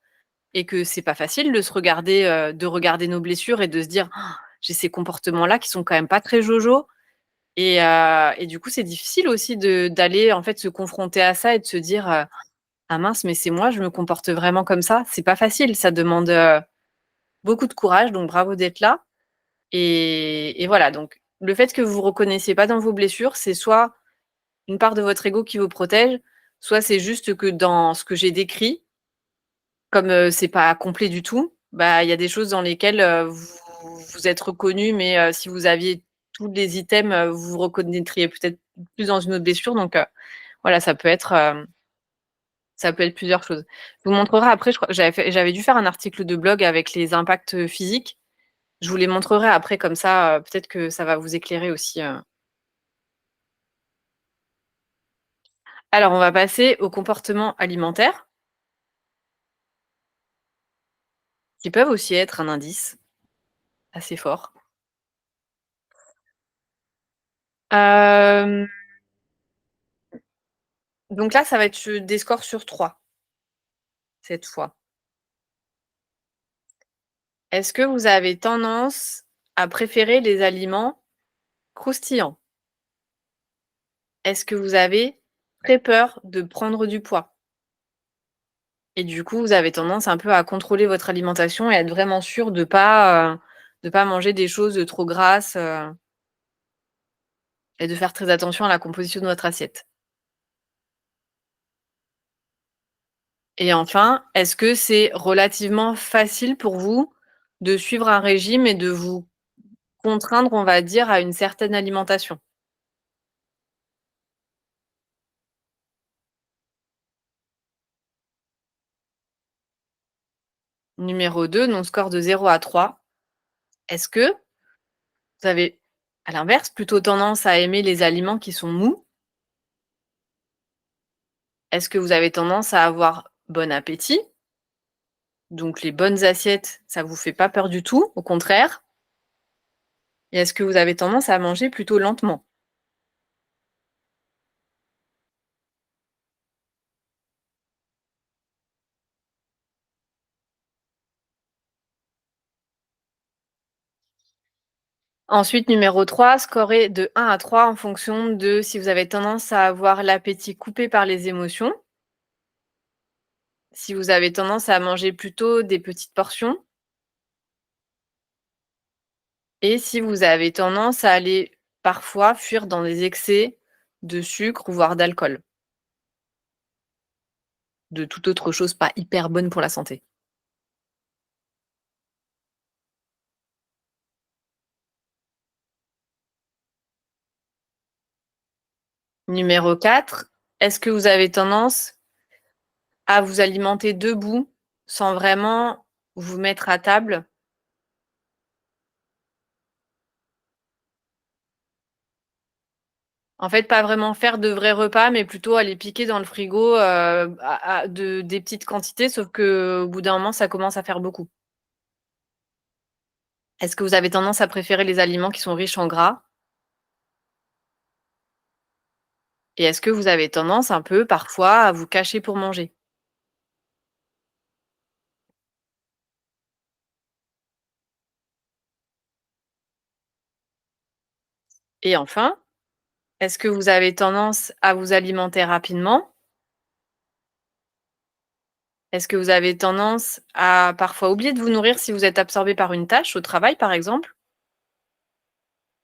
et que c'est pas facile de regarder nos blessures et de se dire: «Oh, j'ai ces comportements-là qui sont quand même pas très jojo». Et du coup, c'est difficile aussi d'aller, en fait, se confronter à ça et de se dire, «Ah mince, mais c'est moi, je me comporte vraiment comme ça». C'est pas facile, ça demande, beaucoup de courage, donc bravo d'être là. Et voilà, donc le fait que vous vous reconnaissiez pas dans vos blessures, c'est soit une part de votre ego qui vous protège, soit c'est juste que dans ce que j'ai décrit, comme, c'est pas complet du tout, bah, il y a des choses dans lesquelles, vous êtes reconnu, mais si vous aviez tous les items, vous vous reconnaîtriez peut-être plus dans une autre blessure, donc voilà, ça peut être plusieurs choses. Je vous montrerai après, je crois j'avais dû faire un article de blog avec les impacts, physiques. Je vous les montrerai après, comme ça, peut-être que ça va vous éclairer aussi. Alors, on va passer aux comportements alimentaires, qui peuvent aussi être un indice assez fort. Hem, donc là, ça va être des scores sur 3 cette fois. Est-ce que vous avez tendance à préférer les aliments croustillants? Est-ce que vous avez très peur de prendre du poids? Et du coup, vous avez tendance un peu à contrôler votre alimentation et être vraiment sûr de pas manger des choses trop grasses, et de faire très attention à la composition de votre assiette. Et enfin, est-ce que c'est relativement facile pour vous de suivre un régime et de vous contraindre, on va dire, à une certaine alimentation? Numéro 2, donc score de 0 à 3. Est-ce que vous avez, à l'inverse, plutôt tendance à aimer les aliments qui sont mous? Est-ce que vous avez tendance à avoir bon appétit? Donc les bonnes assiettes, ça vous fait pas peur du tout, au contraire? Et est-ce que vous avez tendance à manger plutôt lentement? Ensuite, numéro 3, scorer de 1 à 3 en fonction de si vous avez tendance à avoir l'appétit coupé par les émotions, si vous avez tendance à manger plutôt des petites portions et si vous avez tendance à aller parfois fuir dans des excès de sucre, voire d'alcool, de toute autre chose pas hyper bonne pour la santé. Numéro 4, est-ce que vous avez tendance à vous alimenter debout sans vraiment vous mettre à table? En fait, pas vraiment faire de vrais repas, mais plutôt aller piquer dans le frigo, à des petites quantités, sauf qu'au bout d'un moment, ça commence à faire beaucoup. Est-ce que vous avez tendance à préférer les aliments qui sont riches en gras? Et est-ce que vous avez tendance un peu, parfois, à vous cacher pour manger? Et enfin, est-ce que vous avez tendance à vous alimenter rapidement? Est-ce que vous avez tendance à parfois oublier de vous nourrir si vous êtes absorbé par une tâche au travail, par exemple?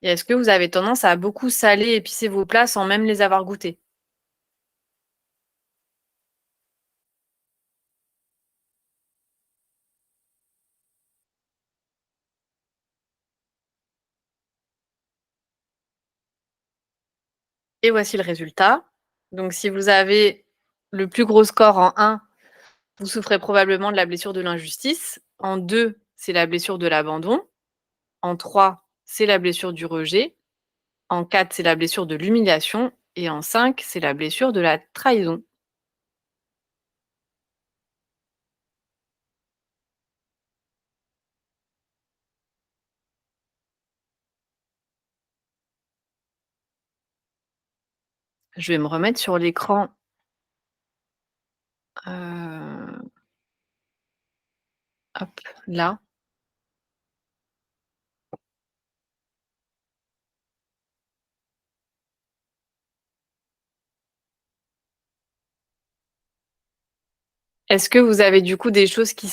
Et est-ce que vous avez tendance à beaucoup saler, épicé vos plats sans même les avoir goûtés? Et voici le résultat. Donc si vous avez le plus gros score en 1, vous souffrez probablement de la blessure de l'injustice. En 2, c'est la blessure de l'abandon. En 3, c'est la blessure du rejet. En 4, c'est la blessure de l'humiliation. Et en 5, c'est la blessure de la trahison. Je vais me remettre sur l'écran. Hop, là. Est-ce que vous avez du coup des choses qui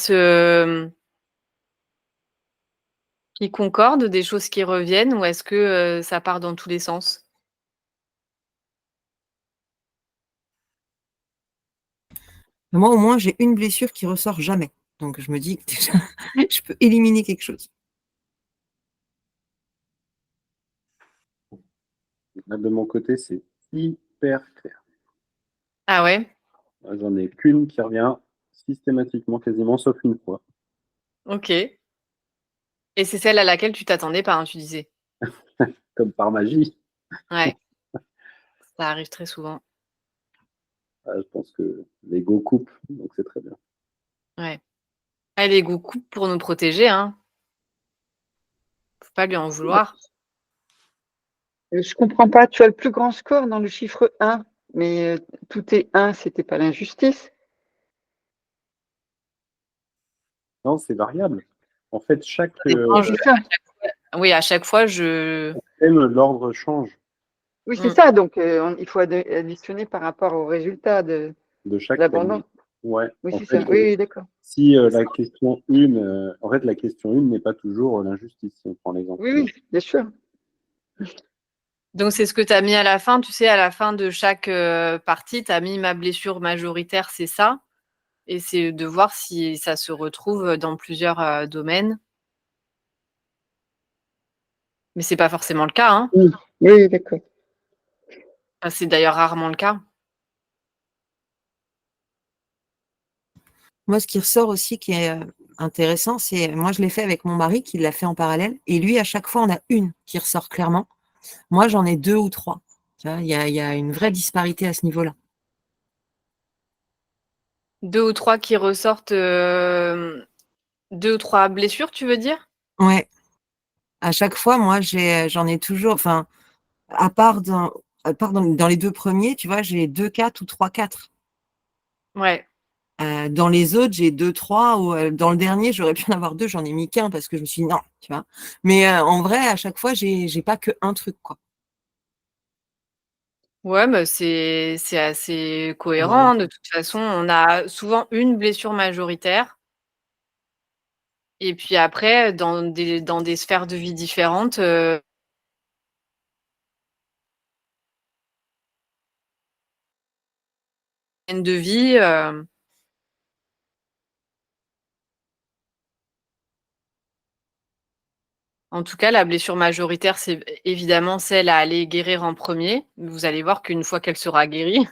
concordent, des choses qui reviennent ou est-ce que, ça part dans tous les sens? Moi, au moins, j'ai une blessure qui ressort jamais. Donc, je me dis que déjà, je peux éliminer quelque chose. Là, de mon côté, c'est hyper clair. Ah ouais? Là, j'en ai qu'une qui revient systématiquement, quasiment, sauf une fois. OK. Et c'est celle à laquelle tu t'attendais pas, hein, tu disais? Comme par magie. Ouais, ça arrive très souvent. Ah, je pense que l'ego coupe, donc c'est très bien. Ouais. Ah, l'ego coupe pour nous protéger, hein. Faut pas lui en vouloir. Je comprends pas, tu as le plus grand score dans le chiffre 1, mais tout est 1, c'était pas l'injustice. Non, c'est variable. En fait, chaque dépend, C'est ça. oui, à chaque fois, je. thème, l'ordre change Oui, c'est Mm. ça. Donc, il faut additionner par rapport au résultat de de chaque thème. l'abondance. Ouais. Oui, En c'est fait, ça. Oui, oui, d'accord. si la question 1, en fait, la question 1 n'est pas toujours l'injustice, si on prend l'exemple. Oui, oui, bien sûr. Donc, c'est ce que tu as mis à la fin. Tu sais, à la fin de chaque partie, tu as mis ma blessure majoritaire, c'est ça. Et c'est de voir si ça se retrouve dans plusieurs domaines. Mais c'est pas forcément le cas, hein. Oui, oui, d'accord. Enfin, c'est d'ailleurs rarement le cas. Moi, ce qui ressort aussi, qui est intéressant, c'est, moi, je l'ai fait avec mon mari, qui l'a fait en parallèle, et lui, à chaque fois, on a une qui ressort clairement. Moi, j'en ai 2 ou 3. Tu vois, il y a une vraie disparité à ce niveau-là. 2 ou 3 qui ressortent, 2 ou 3 blessures, tu veux dire? Ouais. À chaque fois, moi, j'en ai toujours, enfin, dans les 2 premiers, tu vois, j'ai 2, 4 ou 3, 4. Ouais. Dans les autres, j'ai 2, 3. Ou dans le dernier, j'aurais pu en avoir 2, j'en ai mis qu'un parce que je me suis dit non, tu vois. Mais en vrai, à chaque fois, j'ai pas que un truc, quoi. Ouais, bah, c'est assez Ouais. cohérent. De toute façon, on a souvent une blessure majoritaire et puis après, dans des sphères de vie différentes, de vie, en tout cas, la blessure majoritaire, c'est évidemment celle à aller guérir en premier. Vous allez voir qu'une fois qu'elle sera guérie,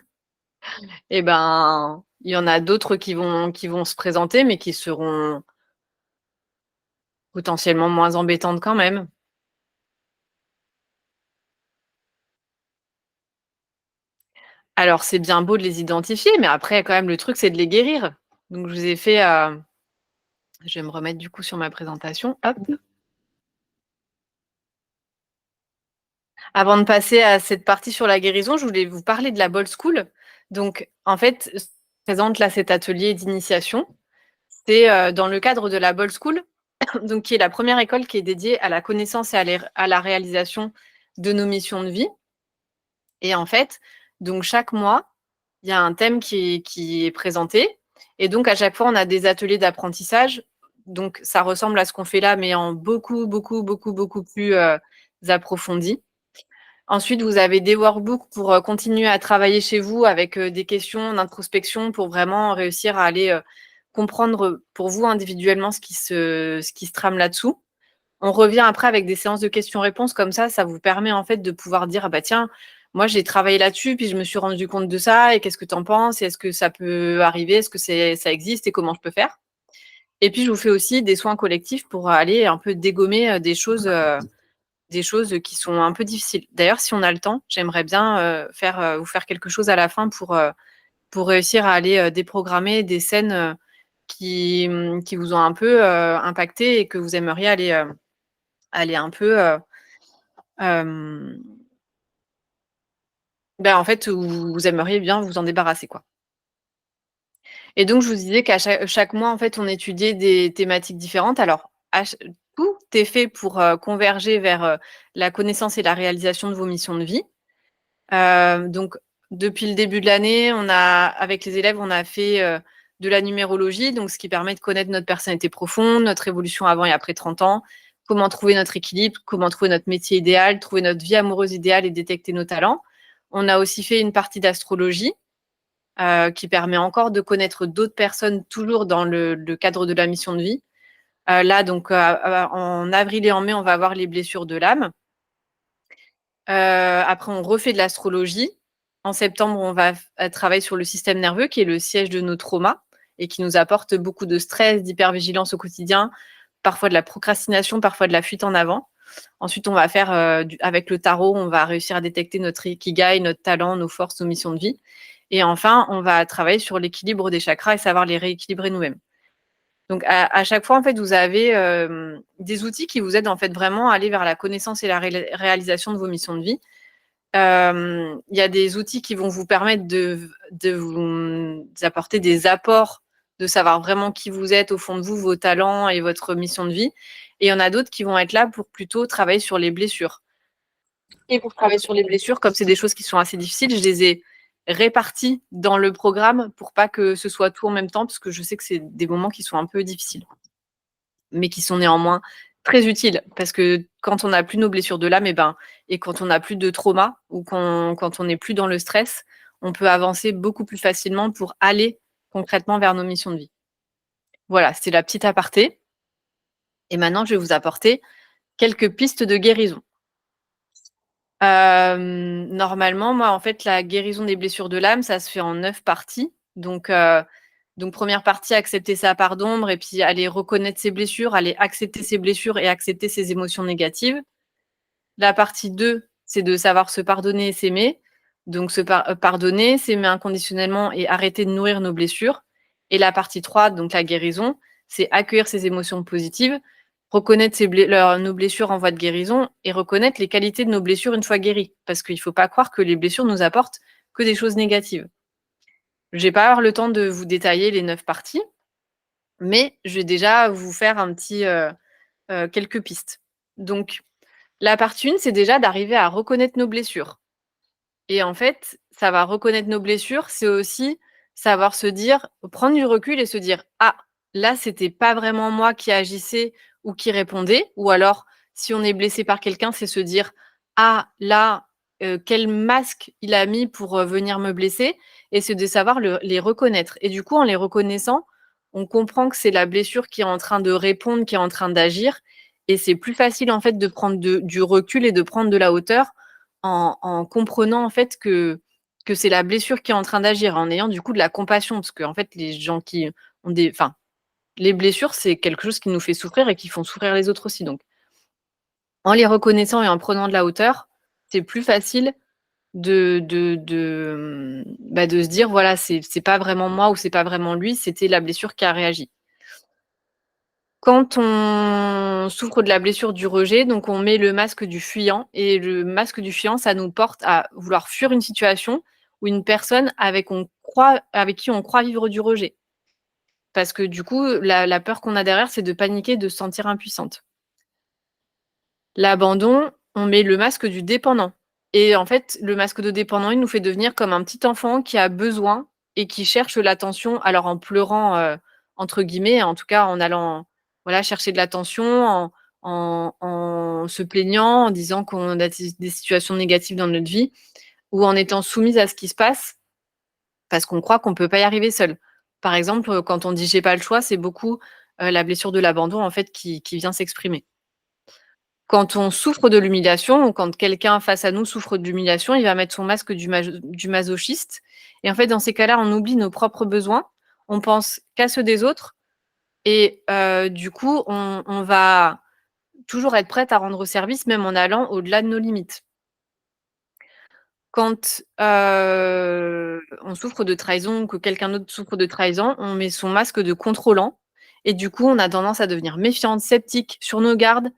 et ben, il y en a d'autres qui vont se présenter, mais qui seront potentiellement moins embêtantes quand même. Alors, c'est bien beau de les identifier, mais après, quand même, le truc, c'est de les guérir. Donc, je vous ai fait, je vais me remettre du coup sur ma présentation. Hop. Avant de passer à cette partie sur la guérison, je voulais vous parler de la Bold School. Donc, en fait, je présente là cet atelier d'initiation. C'est dans le cadre de la Bold School, donc qui est la première école qui est dédiée à la connaissance et à la réalisation de nos missions de vie. Et en fait, donc chaque mois, il y a un thème qui est présenté. Et donc, à chaque fois, on a des ateliers d'apprentissage. Donc, ça ressemble à ce qu'on fait là, mais en beaucoup, beaucoup, beaucoup, beaucoup plus approfondi. Ensuite, vous avez des workbooks pour continuer à travailler chez vous avec des questions d'introspection pour vraiment réussir à aller comprendre pour vous individuellement ce qui se trame là-dessous. On revient après avec des séances de questions-réponses comme ça vous permet en fait de pouvoir dire ah bah tiens, moi j'ai travaillé là-dessus puis je me suis rendu compte de ça et qu'est-ce que tu en penses? Est-ce que ça peut arriver? Est-ce que ça existe et comment je peux faire? Et puis je vous fais aussi des soins collectifs pour aller un peu dégommer des choses qui sont un peu difficiles. D'ailleurs, si on a le temps, j'aimerais bien vous faire quelque chose à la fin pour réussir à aller déprogrammer des scènes qui vous ont un peu impacté et que vous aimeriez aller un peu en fait, vous aimeriez bien vous en débarrasser, quoi. Et donc, je vous disais qu'à chaque mois, en fait, on étudiait des thématiques différentes. Alors, tout est fait pour converger vers la connaissance et la réalisation de vos missions de vie. Donc, depuis le début de l'année, avec les élèves, on a fait de la numérologie, donc ce qui permet de connaître notre personnalité profonde, notre évolution avant et après 30 ans, comment trouver notre équilibre, comment trouver notre métier idéal, trouver notre vie amoureuse idéale et détecter nos talents. On a aussi fait une partie d'astrologie qui permet encore de connaître d'autres personnes, toujours dans le cadre de la mission de vie. Là, donc, en avril et en mai, on va avoir les blessures de l'âme. Après, on refait de l'astrologie. En septembre, on va travailler sur le système nerveux, qui est le siège de nos traumas et qui nous apporte beaucoup de stress, d'hypervigilance au quotidien, parfois de la procrastination, parfois de la fuite en avant. Ensuite, on va faire, avec le tarot, on va réussir à détecter notre ikigai, notre talent, nos forces, nos missions de vie. Et enfin, on va travailler sur l'équilibre des chakras et savoir les rééquilibrer nous-mêmes. Donc, à chaque fois, en fait, vous avez des outils qui vous aident en fait vraiment à aller vers la connaissance et la réalisation de vos missions de vie. Il y a des outils qui vont vous permettre de vous apporter des apports de savoir vraiment qui vous êtes au fond de vous, vos talents et votre mission de vie. Et il y en a d'autres qui vont être là pour plutôt travailler sur les blessures. Et pour travailler sur les blessures, comme c'est des choses qui sont assez difficiles, je les ai réparties dans le programme pour pas que ce soit tout en même temps, parce que je sais que c'est des moments qui sont un peu difficiles, mais qui sont néanmoins très utiles, parce que quand on n'a plus nos blessures de l'âme, et quand on n'a plus de trauma, ou quand on n'est plus dans le stress, on peut avancer beaucoup plus facilement pour aller concrètement vers nos missions de vie. Voilà, c'était la petite aparté. Et maintenant, je vais vous apporter quelques pistes de guérison. Normalement, moi, en fait, la guérison des blessures de l'âme, ça se fait en 9 parties. Donc, première partie, accepter sa part d'ombre et puis aller reconnaître ses blessures, aller accepter ses blessures et accepter ses émotions négatives. La partie 2, c'est de savoir se pardonner et s'aimer. Donc, pardonner, s'aimer inconditionnellement et arrêter de nourrir nos blessures. Et la partie 3, donc la guérison, c'est accueillir ses émotions positives, reconnaître nos blessures en voie de guérison et reconnaître les qualités de nos blessures une fois guéries. Parce qu'il ne faut pas croire que les blessures nous apportent que des choses négatives. Je vais pas avoir le temps de vous détailler les 9 parties, mais je vais déjà vous faire quelques pistes. Donc, la partie 1, c'est déjà d'arriver à reconnaître nos blessures. Et en fait, ça va reconnaître nos blessures, c'est aussi savoir se dire, prendre du recul et se dire « Ah, là, c'était pas vraiment moi qui agissais ou qui répondais. » Ou alors, si on est blessé par quelqu'un, c'est se dire « Ah, là, quel masque il a mis pour venir me blesser ?» Et c'est de savoir les reconnaître. Et du coup, en les reconnaissant, on comprend que c'est la blessure qui est en train de répondre, qui est en train d'agir. Et c'est plus facile, en fait, de prendre du recul et de prendre de la hauteur en comprenant, en fait, que c'est la blessure qui est en train d'agir, en ayant du coup de la compassion. Parce que, en fait, les gens qui ont les blessures, c'est quelque chose qui nous fait souffrir et qui font souffrir les autres aussi. Donc, en les reconnaissant et en prenant de la hauteur, c'est plus facile de se dire, voilà, c'est pas vraiment moi ou c'est pas vraiment lui, c'était la blessure qui a réagi. Quand on souffre de la blessure du rejet, donc on met le masque du fuyant. Et le masque du fuyant, ça nous porte à vouloir fuir une situation ou une personne avec qui on croit vivre du rejet. Parce que du coup, la peur qu'on a derrière, c'est de paniquer, de se sentir impuissante. L'abandon, on met le masque du dépendant. Et en fait, le masque de dépendant, il nous fait devenir comme un petit enfant qui a besoin et qui cherche l'attention, alors en pleurant, entre guillemets, en tout cas en allant chercher de l'attention, en se plaignant, en disant qu'on a des situations négatives dans notre vie, ou en étant soumise à ce qui se passe, parce qu'on croit qu'on ne peut pas y arriver seul. Par exemple, quand on dit « j'ai pas le choix », c'est beaucoup la blessure de l'abandon en fait qui vient s'exprimer. Quand on souffre de l'humiliation ou quand quelqu'un face à nous souffre de l'humiliation, il va mettre son masque du masochiste. Et en fait, dans ces cas-là, on oublie nos propres besoins, on pense qu'à ceux des autres. Et du coup, on va toujours être prête à rendre service, même en allant au-delà de nos limites. Quand on souffre de trahison ou que quelqu'un d'autre souffre de trahison, on met son masque de contrôlant. Et du coup, on a tendance à devenir méfiante, sceptique, sur nos gardes,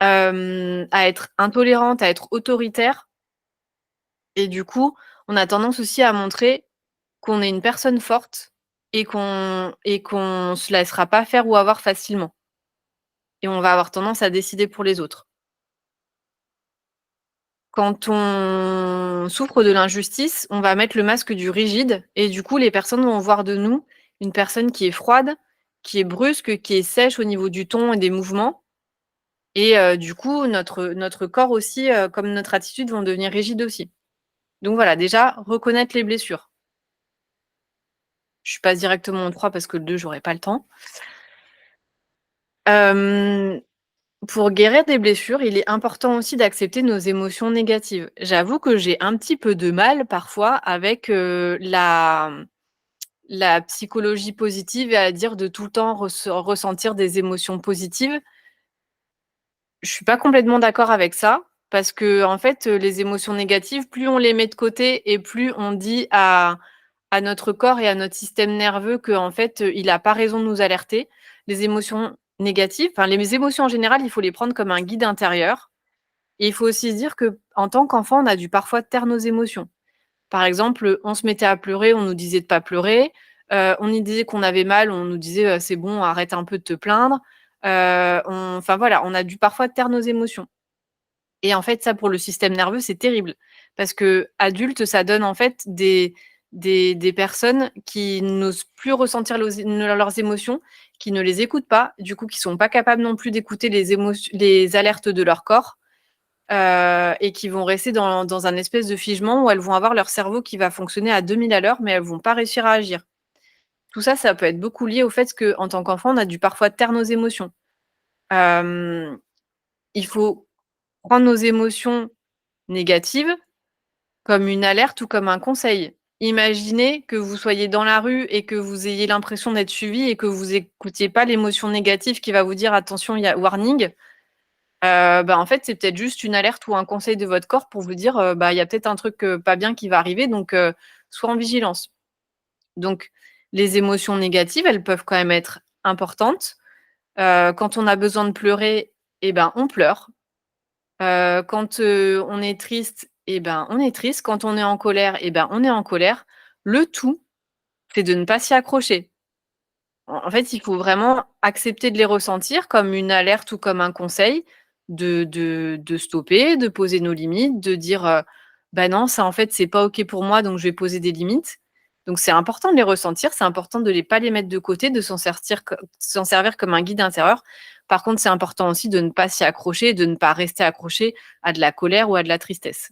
à être intolérante, à être autoritaire. Et du coup, on a tendance aussi à montrer qu'on est une personne forte et qu'on se laissera pas faire ou avoir facilement. Et on va avoir tendance à décider pour les autres. Quand on souffre de l'injustice, on va mettre le masque du rigide et du coup, les personnes vont voir de nous une personne qui est froide, qui est brusque, qui est sèche au niveau du ton et des mouvements. Et du coup, notre corps aussi, comme notre attitude, vont devenir rigides aussi. Donc voilà, déjà, reconnaître les blessures. Je passe directement au 3 parce que le 2, j'aurai pas le temps. Pour guérir des blessures, il est important aussi d'accepter nos émotions négatives. J'avoue que j'ai un petit peu de mal parfois avec la psychologie positive et à dire de tout le temps ressentir des émotions positives. Je suis pas complètement d'accord avec ça parce que en fait, les émotions négatives, plus on les met de côté et plus on dit à notre corps et à notre système nerveux qu'en fait, il a pas raison de nous alerter. Les émotions négatives, les émotions en général, il faut les prendre comme un guide intérieur. Et il faut aussi se dire qu'en tant qu'enfant, on a dû parfois taire nos émotions. Par exemple, on se mettait à pleurer, on nous disait de pas pleurer. on nous disait qu'on avait mal, on nous disait c'est bon, arrête un peu de te plaindre. Enfin voilà, on a dû parfois taire nos émotions. Et en fait, ça pour le système nerveux, c'est terrible. Parce que adulte, ça donne en fait des personnes qui n'osent plus ressentir leurs émotions, qui ne les écoutent pas, du coup qui sont pas capables non plus d'écouter les alertes de leur corps. Et qui vont rester dans un espèce de figement où elles vont avoir leur cerveau qui va fonctionner à 2000 à l'heure, mais elles vont pas réussir à agir. Tout ça, ça peut être beaucoup lié au fait qu'en tant qu'enfant, on a dû parfois taire nos émotions. Il faut prendre nos émotions négatives comme une alerte ou comme un conseil. Imaginez que vous soyez dans la rue et que vous ayez l'impression d'être suivi et que vous écoutiez pas l'émotion négative qui va vous dire attention, il y a warning. En fait, c'est peut-être juste une alerte ou un conseil de votre corps pour vous dire il y a peut-être un truc pas bien qui va arriver, donc sois en vigilance. Donc, les émotions négatives, elles peuvent quand même être importantes. Quand on a besoin de pleurer, on pleure. Quand on est triste, on est triste. Quand on est en colère, on est en colère. Le tout, c'est de ne pas s'y accrocher. En fait, il faut vraiment accepter de les ressentir comme une alerte ou comme un conseil, de stopper, de poser nos limites, de dire non, ça en fait, c'est pas OK pour moi, donc je vais poser des limites. Donc, c'est important de les ressentir, c'est important de ne pas les mettre de côté, de s'en servir comme un guide intérieur. Par contre, c'est important aussi de ne pas s'y accrocher, de ne pas rester accroché à de la colère ou à de la tristesse.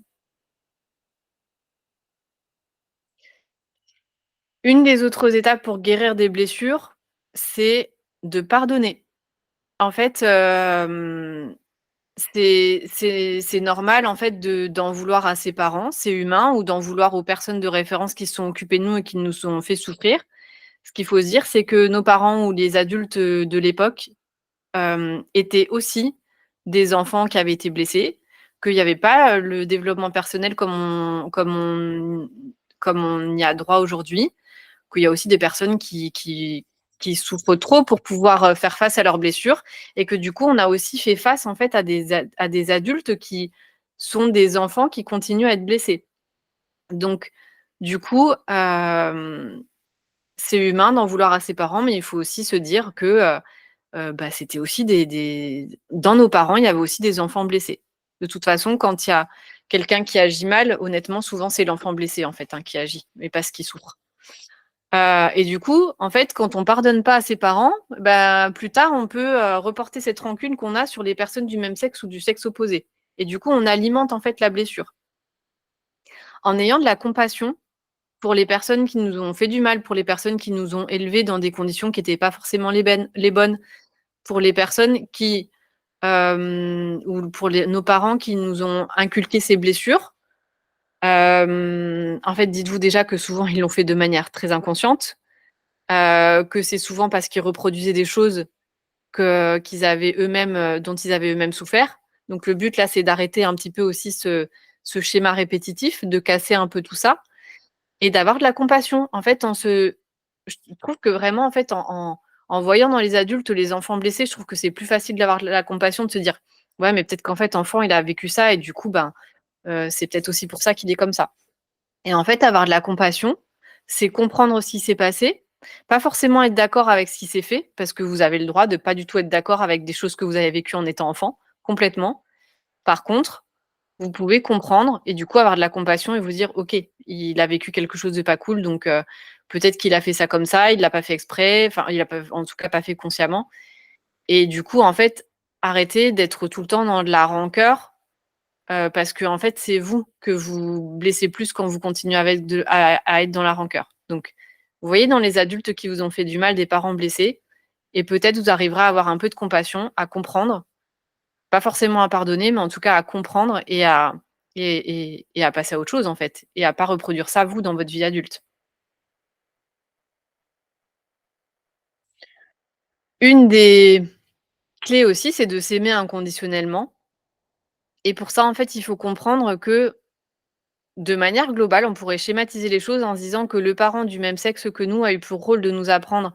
Une des autres étapes pour guérir des blessures, c'est de pardonner. En fait, c'est normal en fait d'en vouloir à ses parents, c'est humain, ou d'en vouloir aux personnes de référence qui se sont occupées de nous et qui nous ont fait souffrir. Ce qu'il faut se dire, c'est que nos parents ou les adultes de l'époque étaient aussi des enfants qui avaient été blessés, qu'il n'y avait pas le développement personnel comme on y a droit aujourd'hui, qu'il y a aussi des personnes qui souffrent trop pour pouvoir faire face à leurs blessures, et que du coup, on a aussi fait face en fait à des adultes qui sont des enfants qui continuent à être blessés. Donc, du coup, c'est humain d'en vouloir à ses parents, mais il faut aussi se dire que c'était aussi dans nos parents, il y avait aussi des enfants blessés. De toute façon, quand il y a quelqu'un qui agit mal, honnêtement, souvent, c'est l'enfant blessé en fait qui agit, mais pas ce qui souffre. Et du coup, en fait, quand on pardonne pas à ses parents, plus tard, on peut reporter cette rancune qu'on a sur les personnes du même sexe ou du sexe opposé. Et du coup, on alimente en fait la blessure. En ayant de la compassion pour les personnes qui nous ont fait du mal, pour les personnes qui nous ont élevés dans des conditions qui n'étaient pas forcément les bonnes, pour les personnes qui, ou pour nos parents qui nous ont inculqué ces blessures. En fait, dites-vous déjà que souvent, ils l'ont fait de manière très inconsciente, que c'est souvent parce qu'ils reproduisaient des choses qu'ils avaient eux-mêmes, dont ils avaient eux-mêmes souffert. Donc, le but, là, c'est d'arrêter un petit peu aussi ce schéma répétitif, de casser un peu tout ça et d'avoir de la compassion. En fait, je trouve que vraiment, en fait, en voyant dans les adultes les enfants blessés, je trouve que c'est plus facile d'avoir de la compassion, de se dire ouais, mais peut-être qu'en fait, enfant, il a vécu ça et du coup, c'est peut-être aussi pour ça qu'il est comme ça. Et en fait, avoir de la compassion, c'est comprendre ce qui s'est passé, pas forcément être d'accord avec ce qui s'est fait, parce que vous avez le droit de pas du tout être d'accord avec des choses que vous avez vécues en étant enfant, complètement. Par contre, vous pouvez comprendre et du coup avoir de la compassion et vous dire ok, il a vécu quelque chose de pas cool, donc peut-être qu'il a fait ça comme ça, il l'a pas fait exprès, enfin il a pas, en tout cas pas fait consciemment. Et du coup, en fait, arrêtez d'être tout le temps dans de la rancœur, parce que en fait, c'est vous que vous blessez plus quand vous continuez à être dans la rancœur. Donc, vous voyez dans les adultes qui vous ont fait du mal, des parents blessés, et peut-être vous arriverez à avoir un peu de compassion, à comprendre, pas forcément à pardonner, mais en tout cas à comprendre et à passer à autre chose en fait, et à pas reproduire ça vous dans votre vie adulte. Une des clés aussi, c'est de s'aimer inconditionnellement. Et pour ça, en fait, il faut comprendre que, de manière globale, on pourrait schématiser les choses en se disant que le parent du même sexe que nous a eu pour rôle de nous apprendre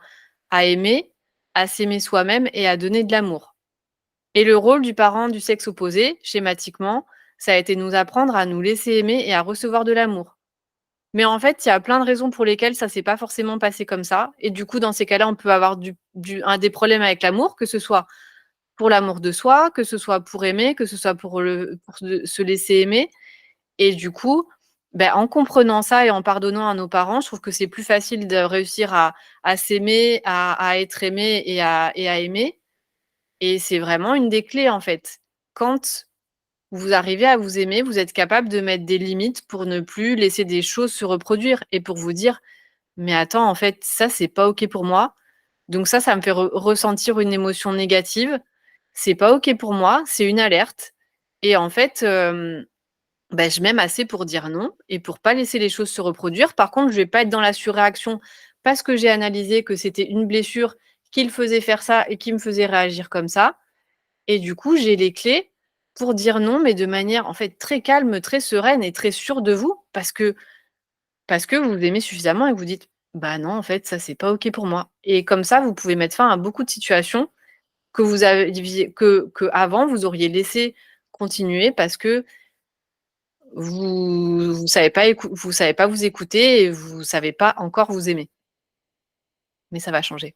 à aimer, à s'aimer soi-même et à donner de l'amour. Et le rôle du parent du sexe opposé, schématiquement, ça a été de nous apprendre à nous laisser aimer et à recevoir de l'amour. Mais en fait, il y a plein de raisons pour lesquelles ça s'est pas forcément passé comme ça. Et du coup, dans ces cas-là, on peut avoir des problèmes avec l'amour, que ce soit pour l'amour de soi, que ce soit pour aimer, que ce soit pour se laisser aimer. Et du coup, en comprenant ça et en pardonnant à nos parents, je trouve que c'est plus facile de réussir à s'aimer, à être aimé et à aimer. Et c'est vraiment une des clés, en fait. Quand vous arrivez à vous aimer, vous êtes capable de mettre des limites pour ne plus laisser des choses se reproduire et pour vous dire: «Mais attends, en fait, ça, c'est pas OK pour moi. Donc ça me fait ressentir une émotion négative. C'est pas OK pour moi, c'est une alerte et en fait, je m'aime assez pour dire non et pour pas laisser les choses se reproduire. Par contre, je vais pas être dans la surréaction parce que j'ai analysé que c'était une blessure qui le faisait faire ça et qui me faisait réagir comme ça et du coup, j'ai les clés pour dire non, mais de manière, en fait, très calme, très sereine et très sûre de vous parce que vous vous aimez suffisamment et que vous dites: «Bah non, en fait, ça, c'est pas OK pour moi» et comme ça, vous pouvez mettre fin à beaucoup de situations que vous aviez que avant vous auriez laissé continuer parce que vous savez pas vous savez pas vous écouter et vous savez pas encore vous aimer. Mais ça va changer.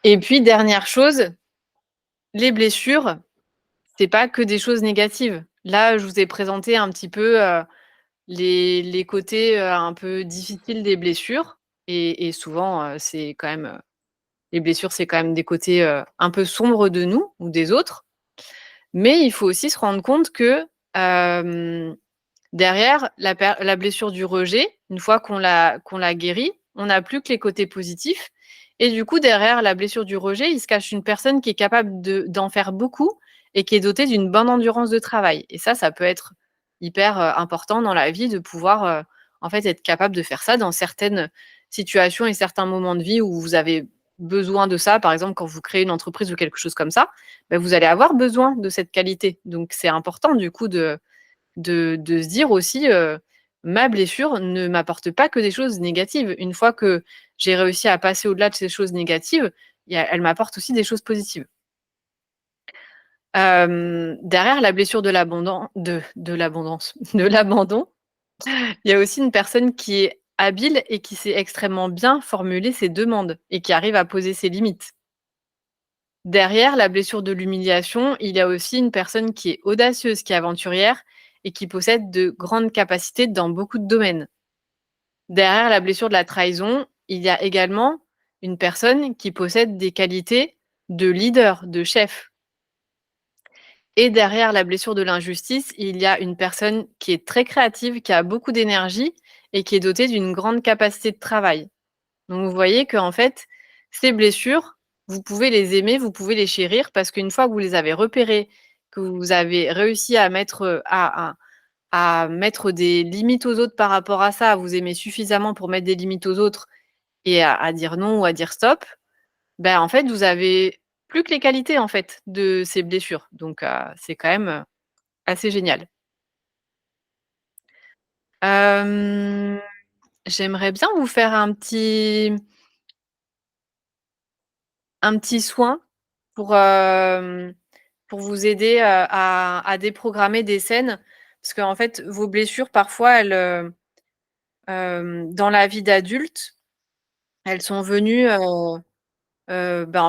Et puis dernière chose, les blessures, c'est pas que des choses négatives. Là, je vous ai présenté un petit peu, les côtés, un peu difficiles des blessures et souvent, c'est quand même, les blessures, c'est quand même des côtés, un peu sombres de nous ou des autres. Mais il faut aussi se rendre compte que, derrière la blessure du rejet, une fois qu'on l'a guérie, on n'a plus que les côtés positifs et du coup, derrière la blessure du rejet, il se cache une personne qui est capable d'en faire beaucoup et qui est dotée d'une bonne endurance de travail et ça peut être hyper, important dans la vie de pouvoir, en fait, être capable de faire ça dans certaines situations et certains moments de vie où vous avez besoin de ça. Par exemple, quand vous créez une entreprise ou quelque chose comme ça, vous allez avoir besoin de cette qualité. Donc c'est important du coup de se dire aussi, «Ma blessure ne m'apporte pas que des choses négatives. Une fois que j'ai réussi à passer au-delà de ces choses négatives, elle m'apporte aussi des choses positives». Derrière la blessure de l'abondance, de l'abandon, il y a aussi une personne qui est habile et qui sait extrêmement bien formuler ses demandes et qui arrive à poser ses limites. Derrière la blessure de l'humiliation, il y a aussi une personne qui est audacieuse, qui est aventurière et qui possède de grandes capacités dans beaucoup de domaines. Derrière la blessure de la trahison, il y a également une personne qui possède des qualités de leader, de chef. Et derrière la blessure de l'injustice, il y a une personne qui est très créative, qui a beaucoup d'énergie et qui est dotée d'une grande capacité de travail. Donc vous voyez qu'en fait, ces blessures, vous pouvez les aimer, vous pouvez les chérir parce qu'une fois que vous les avez repérées, que vous avez réussi à mettre, à mettre des limites aux autres par rapport à ça, à vous aimer suffisamment pour mettre des limites aux autres et à dire non ou à dire stop, en fait, vous avez plus que les qualités, en fait, de ces blessures. Donc c'est quand même, assez génial. Hem, J'aimerais bien vous faire un petit soin pour, pour vous aider, à déprogrammer des scènes. Parce qu'en fait, vos blessures, parfois, elles, dans la vie d'adulte, elles sont venues, en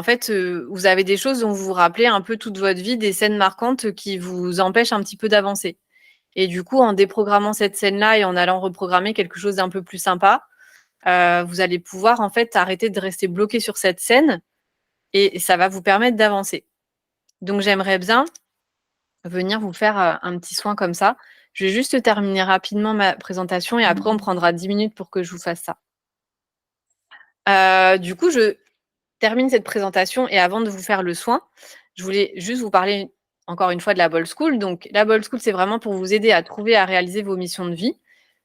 fait, vous avez des choses dont vous vous rappelez un peu toute votre vie, des scènes marquantes qui vous empêchent un petit peu d'avancer. Et du coup, en déprogrammant cette scène-là et en allant reprogrammer quelque chose d'un peu plus sympa, vous allez pouvoir, en fait, arrêter de rester bloqué sur cette scène et ça va vous permettre d'avancer. Donc j'aimerais bien venir vous faire, un petit soin comme ça. Je vais juste terminer rapidement ma présentation et après on prendra 10 minutes pour que je vous fasse ça. Du coup, je termine cette présentation et avant de vous faire le soin, je voulais juste vous parler encore une fois de la Bold School. Donc la Bold School, c'est vraiment pour vous aider à trouver, à réaliser vos missions de vie.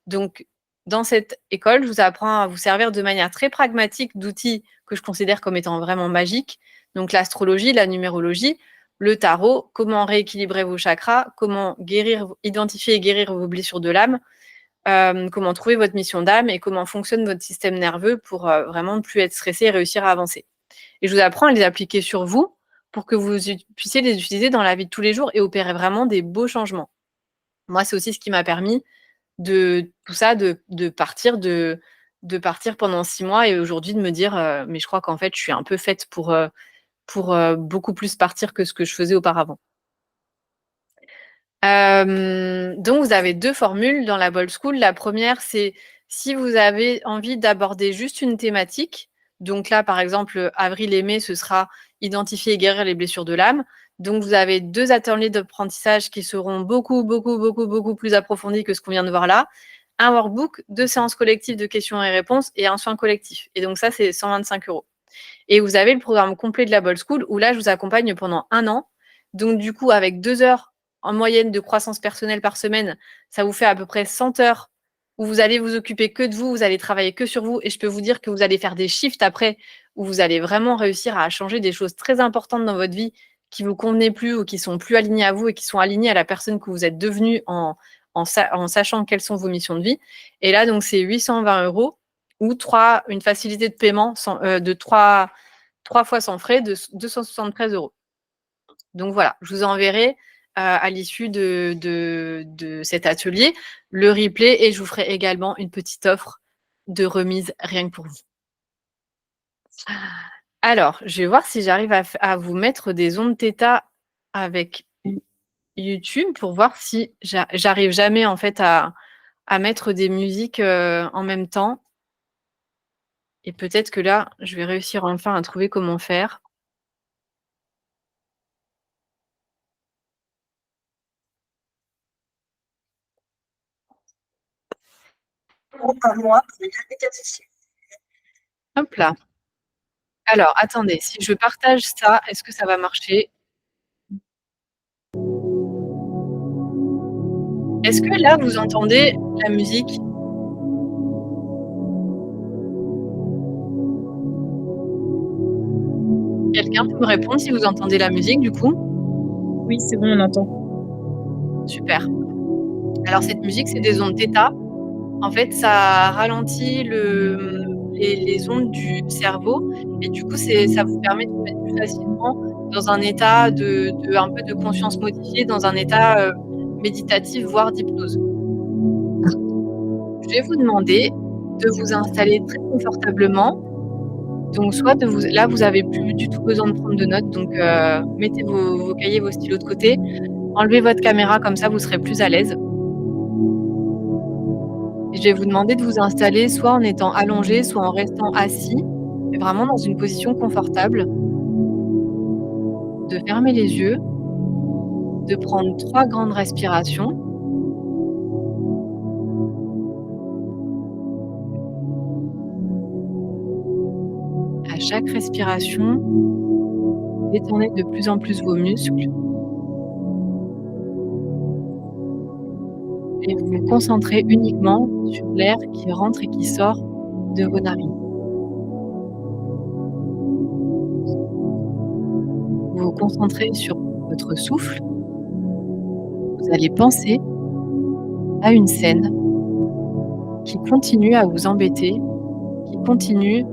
Donc dans cette école, je vous apprends à vous servir de manière très pragmatique d'outils que je considère comme étant vraiment magiques. Donc l'astrologie, la numérologie, le tarot, comment rééquilibrer vos chakras, comment identifier et guérir vos blessures de l'âme, comment trouver votre mission d'âme et comment fonctionne votre système nerveux pour vraiment ne plus être stressé et réussir à avancer. Et je vous apprends à les appliquer sur vous pour que vous puissiez les utiliser dans la vie de tous les jours et opérer vraiment des beaux changements. Moi, c'est aussi ce qui m'a permis de tout ça, de partir pendant 6 mois et aujourd'hui de me dire mais je crois qu'en fait je suis un peu faite pour beaucoup plus partir que ce que je faisais auparavant. Donc vous avez 2 formules dans la Bold School. La première, c'est si vous avez envie d'aborder juste une thématique. Donc là, par exemple, avril et mai, ce sera identifier et guérir les blessures de l'âme. Donc vous avez 2 ateliers d'apprentissage qui seront beaucoup plus approfondis que ce qu'on vient de voir là. Un workbook, 2 séances collectives de questions et réponses et un soin collectif. Et donc ça, c'est 125 €. Et vous avez le programme complet de la Bold School où là, je vous accompagne pendant 1 an. Donc du coup, avec 2 heures en moyenne de croissance personnelle par semaine, ça vous fait à peu près 100 heures où vous allez vous occuper que de vous, vous allez travailler que sur vous et je peux vous dire que vous allez faire des shifts après où vous allez vraiment réussir à changer des choses très importantes dans votre vie qui vous convenaient plus ou qui sont plus alignées à vous et qui sont alignées à la personne que vous êtes devenue en sachant quelles sont vos missions de vie. Et là, donc, c'est 820 € ou une facilité de paiement de 3 fois sans frais de 273 €. Donc voilà, je vous enverrai à l'issue de cet atelier le replay et je vous ferai également une petite offre de remise rien que pour vous. Alors, je vais voir si j'arrive à vous mettre des ondes θ avec YouTube pour voir si j'arrive jamais en fait à mettre des musiques en même temps. Et peut-être que là, je vais réussir enfin à trouver comment faire. Hop là. Alors, attendez, si je partage ça, est-ce que ça va marcher? Est-ce que là, vous entendez la musique? Quelqu'un peut me répondre si vous entendez la musique du coup? Oui, c'est bon, on entend. Super. Alors cette musique, c'est des ondes θ. En fait, ça ralentit les ondes du cerveau et du coup, ça vous permet de vous mettre plus facilement dans un état un peu de conscience modifiée, dans un état méditatif, voire d'hypnose. Je vais vous demander de vous installer très confortablement. Donc soit là, vous avez plus du tout besoin de prendre de notes, donc mettez vos cahiers, vos stylos de côté. Enlevez votre caméra, comme ça vous serez plus à l'aise. Je vais vous demander de vous installer soit en étant allongé, soit en restant assis, mais vraiment dans une position confortable. De fermer les yeux, de prendre 3 grandes respirations. À chaque respiration, détendez de plus en plus vos muscles. Et vous vous concentrez uniquement sur l'air qui rentre et qui sort de vos narines. Vous vous concentrez sur votre souffle. Vous allez penser à une scène qui continue à vous embêter, qui continue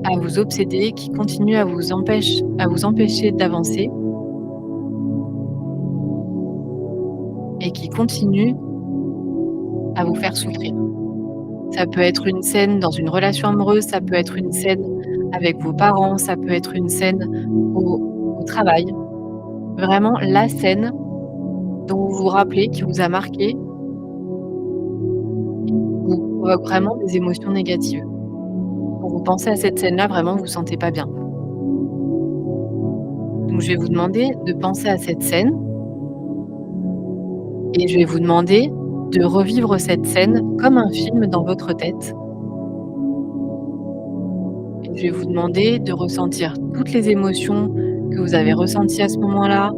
à vous obséder, qui continue à vous empêcher d'avancer et qui continue à vous faire souffrir. Ça peut être une scène dans une relation amoureuse, ça peut être une scène avec vos parents, ça peut être une scène au travail. Vraiment la scène dont vous vous rappelez, qui vous a marqué, qui vous provoque vraiment des émotions négatives. Quand vous pensez à cette scène-là, vraiment, vous vous sentez pas bien. Donc je vais vous demander de penser à cette scène et je vais vous demander de revivre cette scène comme un film dans votre tête. Et je vais vous demander de ressentir toutes les émotions que vous avez ressenties à ce moment-là,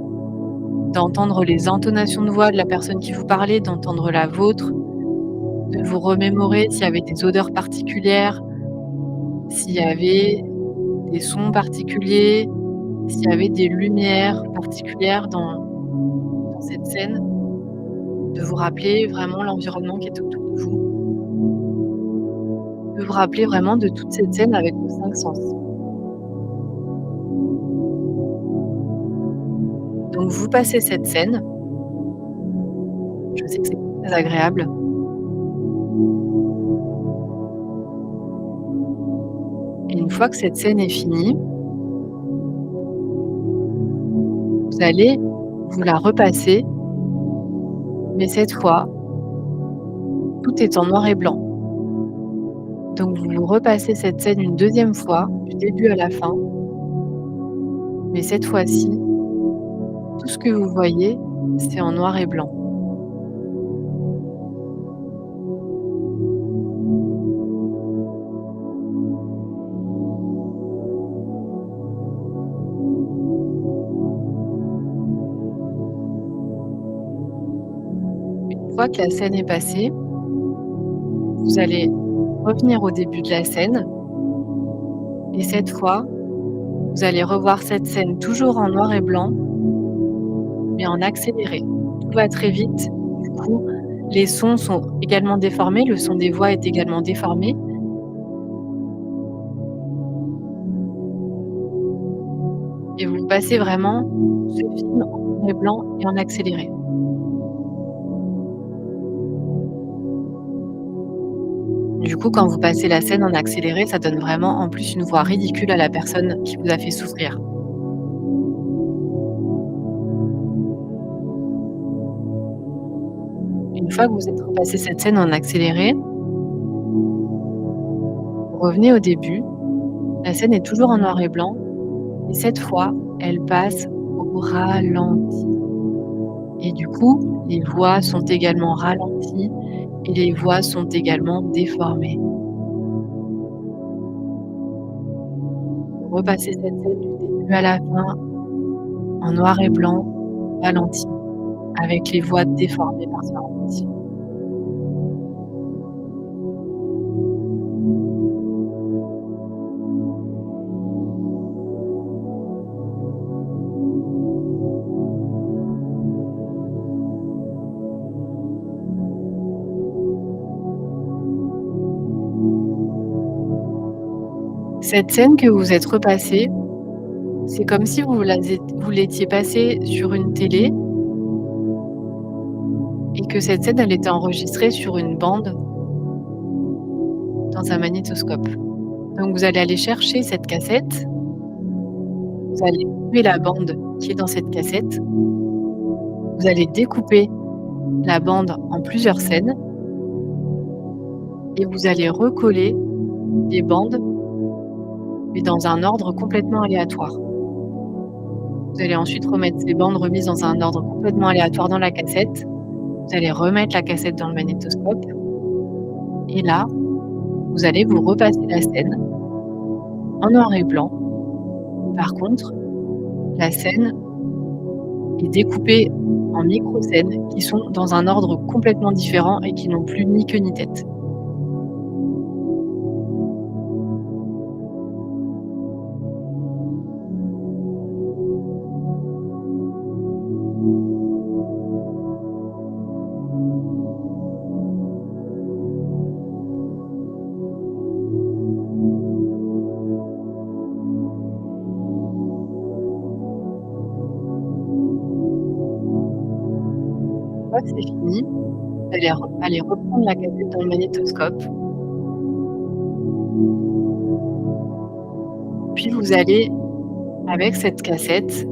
d'entendre les intonations de voix de la personne qui vous parlait, d'entendre la vôtre, de vous remémorer s'il y avait des odeurs particulières, s'il y avait des sons particuliers, s'il y avait des lumières particulières dans cette scène, de vous rappeler vraiment l'environnement qui est autour de vous, de vous rappeler vraiment de toute cette scène avec vos 5 sens. Donc vous passez cette scène, je sais que c'est très agréable, fois que cette scène est finie, vous allez vous la repasser, mais cette fois, tout est en noir et blanc. Donc vous vous repassez cette scène une deuxième fois, du début à la fin, mais cette fois-ci, tout ce que vous voyez, c'est en noir et blanc. Une fois que la scène est passée, vous allez revenir au début de la scène et cette fois, vous allez revoir cette scène toujours en noir et blanc, mais en accéléré. Tout va très vite, du coup, les sons sont également déformés, le son des voix est également déformé. Et vous passez vraiment ce film en noir et blanc et en accéléré. Du coup, quand vous passez la scène en accéléré, ça donne vraiment en plus une voix ridicule à la personne qui vous a fait souffrir. Une fois que vous êtes repassé cette scène en accéléré, vous revenez au début. La scène est toujours en noir et blanc, et cette fois, elle passe au ralenti. Et du coup, les voix sont également ralenties et les voix sont également déformées. Vous repassez cette scène du début à la fin en noir et blanc, ralenti, avec les voix déformées par ce ralenti. Cette scène que vous êtes repassée, c'est comme si vous l'étiez passée sur une télé et que cette scène, elle était enregistrée sur une bande dans un magnétoscope. Donc vous allez aller chercher cette cassette, vous allez couper la bande qui est dans cette cassette, vous allez découper la bande en plusieurs scènes et vous allez recoller les bandes mais dans un ordre complètement aléatoire. Vous allez ensuite remettre ces bandes remises dans un ordre complètement aléatoire dans la cassette. Vous allez remettre la cassette dans le magnétoscope. Et là, vous allez vous repasser la scène en noir et blanc. Par contre, la scène est découpée en micro-scènes qui sont dans un ordre complètement différent et qui n'ont plus ni queue ni tête. Une fois que c'est fini, vous allez reprendre la cassette dans le magnétoscope. Puis vous allez, avec cette cassette,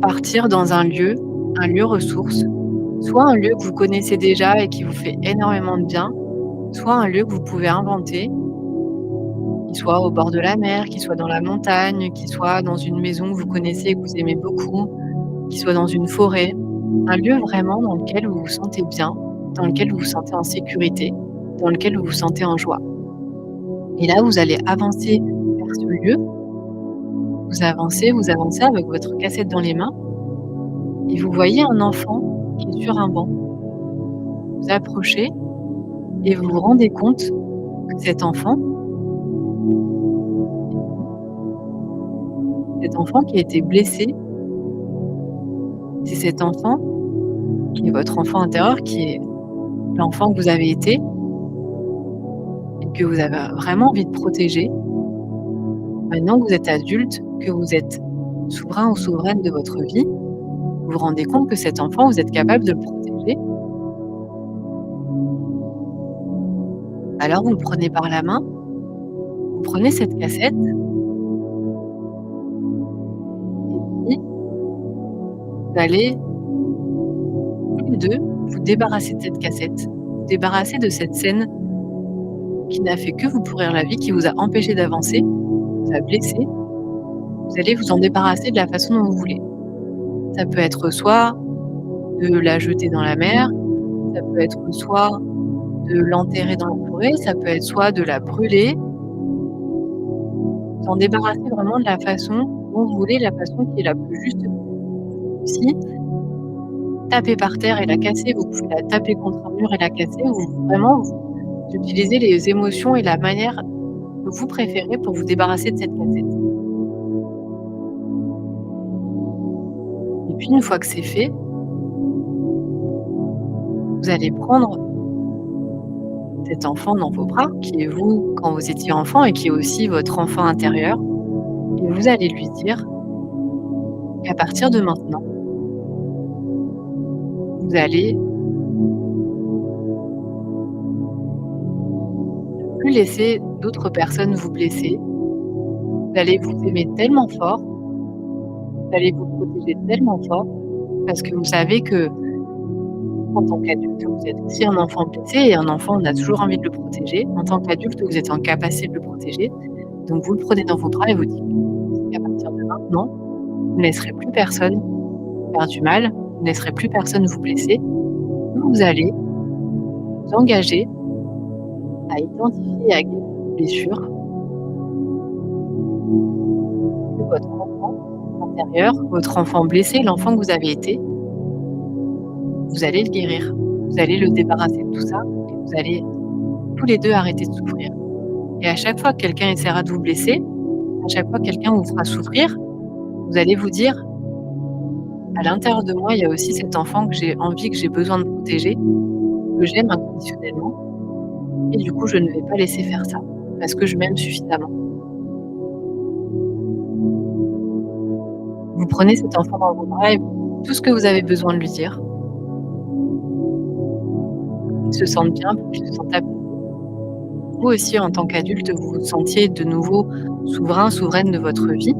partir dans un lieu ressource, soit un lieu que vous connaissez déjà et qui vous fait énormément de bien, soit un lieu que vous pouvez inventer, qui soit au bord de la mer, qui soit dans la montagne, qui soit dans une maison que vous connaissez et que vous aimez beaucoup, qui soit dans une forêt. Un lieu vraiment dans lequel vous vous sentez bien, dans lequel vous vous sentez en sécurité, dans lequel vous vous sentez en joie. Et là, vous allez avancer vers ce lieu. Vous avancez avec votre cassette dans les mains et vous voyez un enfant qui est sur un banc. Vous approchez et vous vous rendez compte que cet enfant qui a été blessé, c'est cet enfant qui est votre enfant intérieur, qui est l'enfant que vous avez été et que vous avez vraiment envie de protéger. Maintenant que vous êtes adulte, que vous êtes souverain ou souveraine de votre vie, vous vous rendez compte que cet enfant, vous êtes capable de le protéger. Alors vous le prenez par la main, vous prenez cette cassette vous allez, tous les deux, vous débarrasser de cette cassette, vous débarrasser de cette scène qui n'a fait que vous pourrir la vie, qui vous a empêché d'avancer, vous a blessé. Vous allez vous en débarrasser de la façon dont vous voulez. Ça peut être soit de la jeter dans la mer, ça peut être soit de l'enterrer dans la forêt, ça peut être soit de la brûler. Vous en débarrasser vraiment de la façon dont vous voulez, la façon qui est la plus juste. Si taper par terre et la casser, vous pouvez la taper contre un mur et la casser, ou vraiment vous utilisez les émotions et la manière que vous préférez pour vous débarrasser de cette cassette. Et puis une fois que c'est fait, vous allez prendre cet enfant dans vos bras, qui est vous quand vous étiez enfant et qui est aussi votre enfant intérieur, et vous allez lui dire qu'à partir de maintenant, vous allez ne plus laisser d'autres personnes vous blesser. Vous allez vous aimer tellement fort, vous allez vous protéger tellement fort, parce que vous savez que en tant qu'adulte, vous êtes aussi un enfant blessé, et un enfant, on a toujours envie de le protéger. En tant qu'adulte, vous êtes en capacité de le protéger. Donc vous le prenez dans vos bras et vous dites qu'à partir de maintenant, vous ne laisserez plus personne faire du mal, vous ne laisserez plus personne vous blesser. Vous allez vous engager à identifier et à guérir vos blessures que votre enfant intérieur, votre enfant blessé, l'enfant que vous avez été, vous allez le guérir, vous allez le débarrasser de tout ça, et vous allez tous les deux arrêter de souffrir. Et à chaque fois que quelqu'un essaiera de vous blesser, à chaque fois que quelqu'un vous fera souffrir, vous allez vous dire, à l'intérieur de moi, il y a aussi cet enfant que j'ai envie, que j'ai besoin de protéger, que j'aime inconditionnellement, et du coup, je ne vais pas laisser faire ça, parce que je m'aime suffisamment. Vous prenez cet enfant dans vos bras et tout ce que vous avez besoin de lui dire, se sentent bien, pour qu'ils se sentent apaisés. Vous aussi, en tant qu'adulte, vous vous sentiez de nouveau souverain, souveraine de votre vie.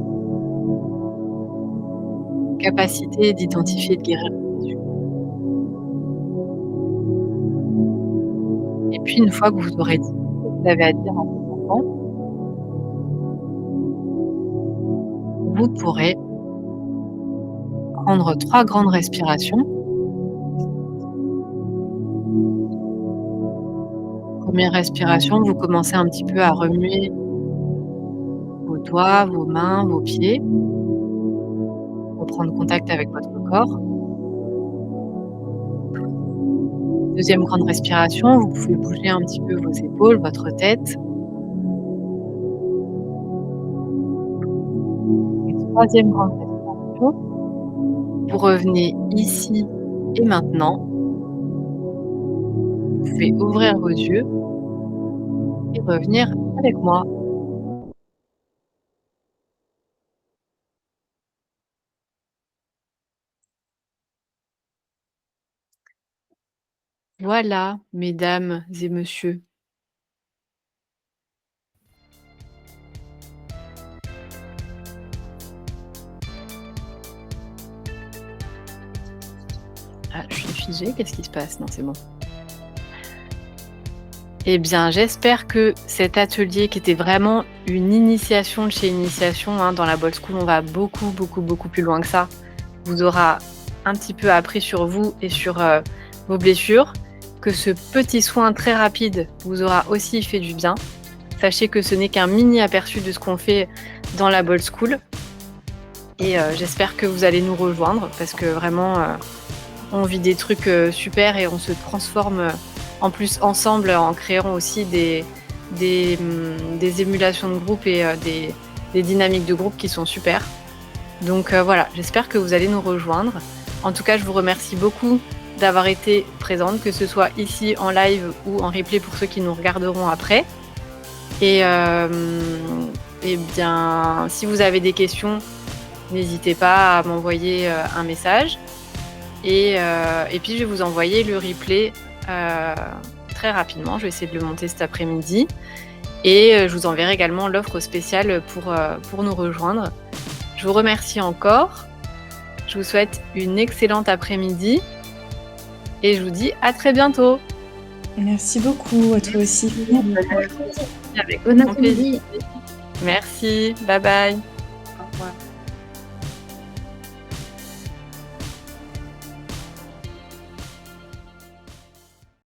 Capacité d'identifier et de guérir vos blessures. Et puis, une fois que vous aurez dit ce que vous avez à dire à votre enfant, vous pourrez prendre 3 grandes respirations. Première respiration, vous commencez un petit peu à remuer vos doigts, vos mains, vos pieds, pour prendre contact avec votre corps. Deuxième grande respiration, vous pouvez bouger un petit peu vos épaules, votre tête. Et troisième grande respiration, vous revenez ici et maintenant. Vous pouvez ouvrir vos yeux et revenir avec moi. Voilà, mesdames et messieurs. Ah, je suis figée, qu'est-ce qui se passe? Non, c'est bon. Eh bien, j'espère que cet atelier, qui était vraiment une initiation de chez Initiation, dans la Bold School, on va beaucoup plus loin que ça, vous aura un petit peu appris sur vous et sur vos blessures, que ce petit soin très rapide vous aura aussi fait du bien. Sachez que ce n'est qu'un mini aperçu de ce qu'on fait dans la Bold School. Et j'espère que vous allez nous rejoindre, parce que vraiment, on vit des trucs super et on se transforme en plus ensemble, en créant aussi des émulations de groupe et des dynamiques de groupe qui sont super. Donc voilà, j'espère que vous allez nous rejoindre. En tout cas, je vous remercie beaucoup d'avoir été présente, que ce soit ici en live ou en replay pour ceux qui nous regarderont après. Et bien, si vous avez des questions, n'hésitez pas à m'envoyer un message. Et puis, je vais vous envoyer le replay très rapidement. Je vais essayer de le monter cet après-midi. Et je vous enverrai également l'offre spéciale pour nous rejoindre. Je vous remercie encore. Je vous souhaite une excellente après-midi et je vous dis à très bientôt. Merci beaucoup à toi aussi. Avec Bon grand plaisir. après-midi. Merci, bye bye. Au revoir.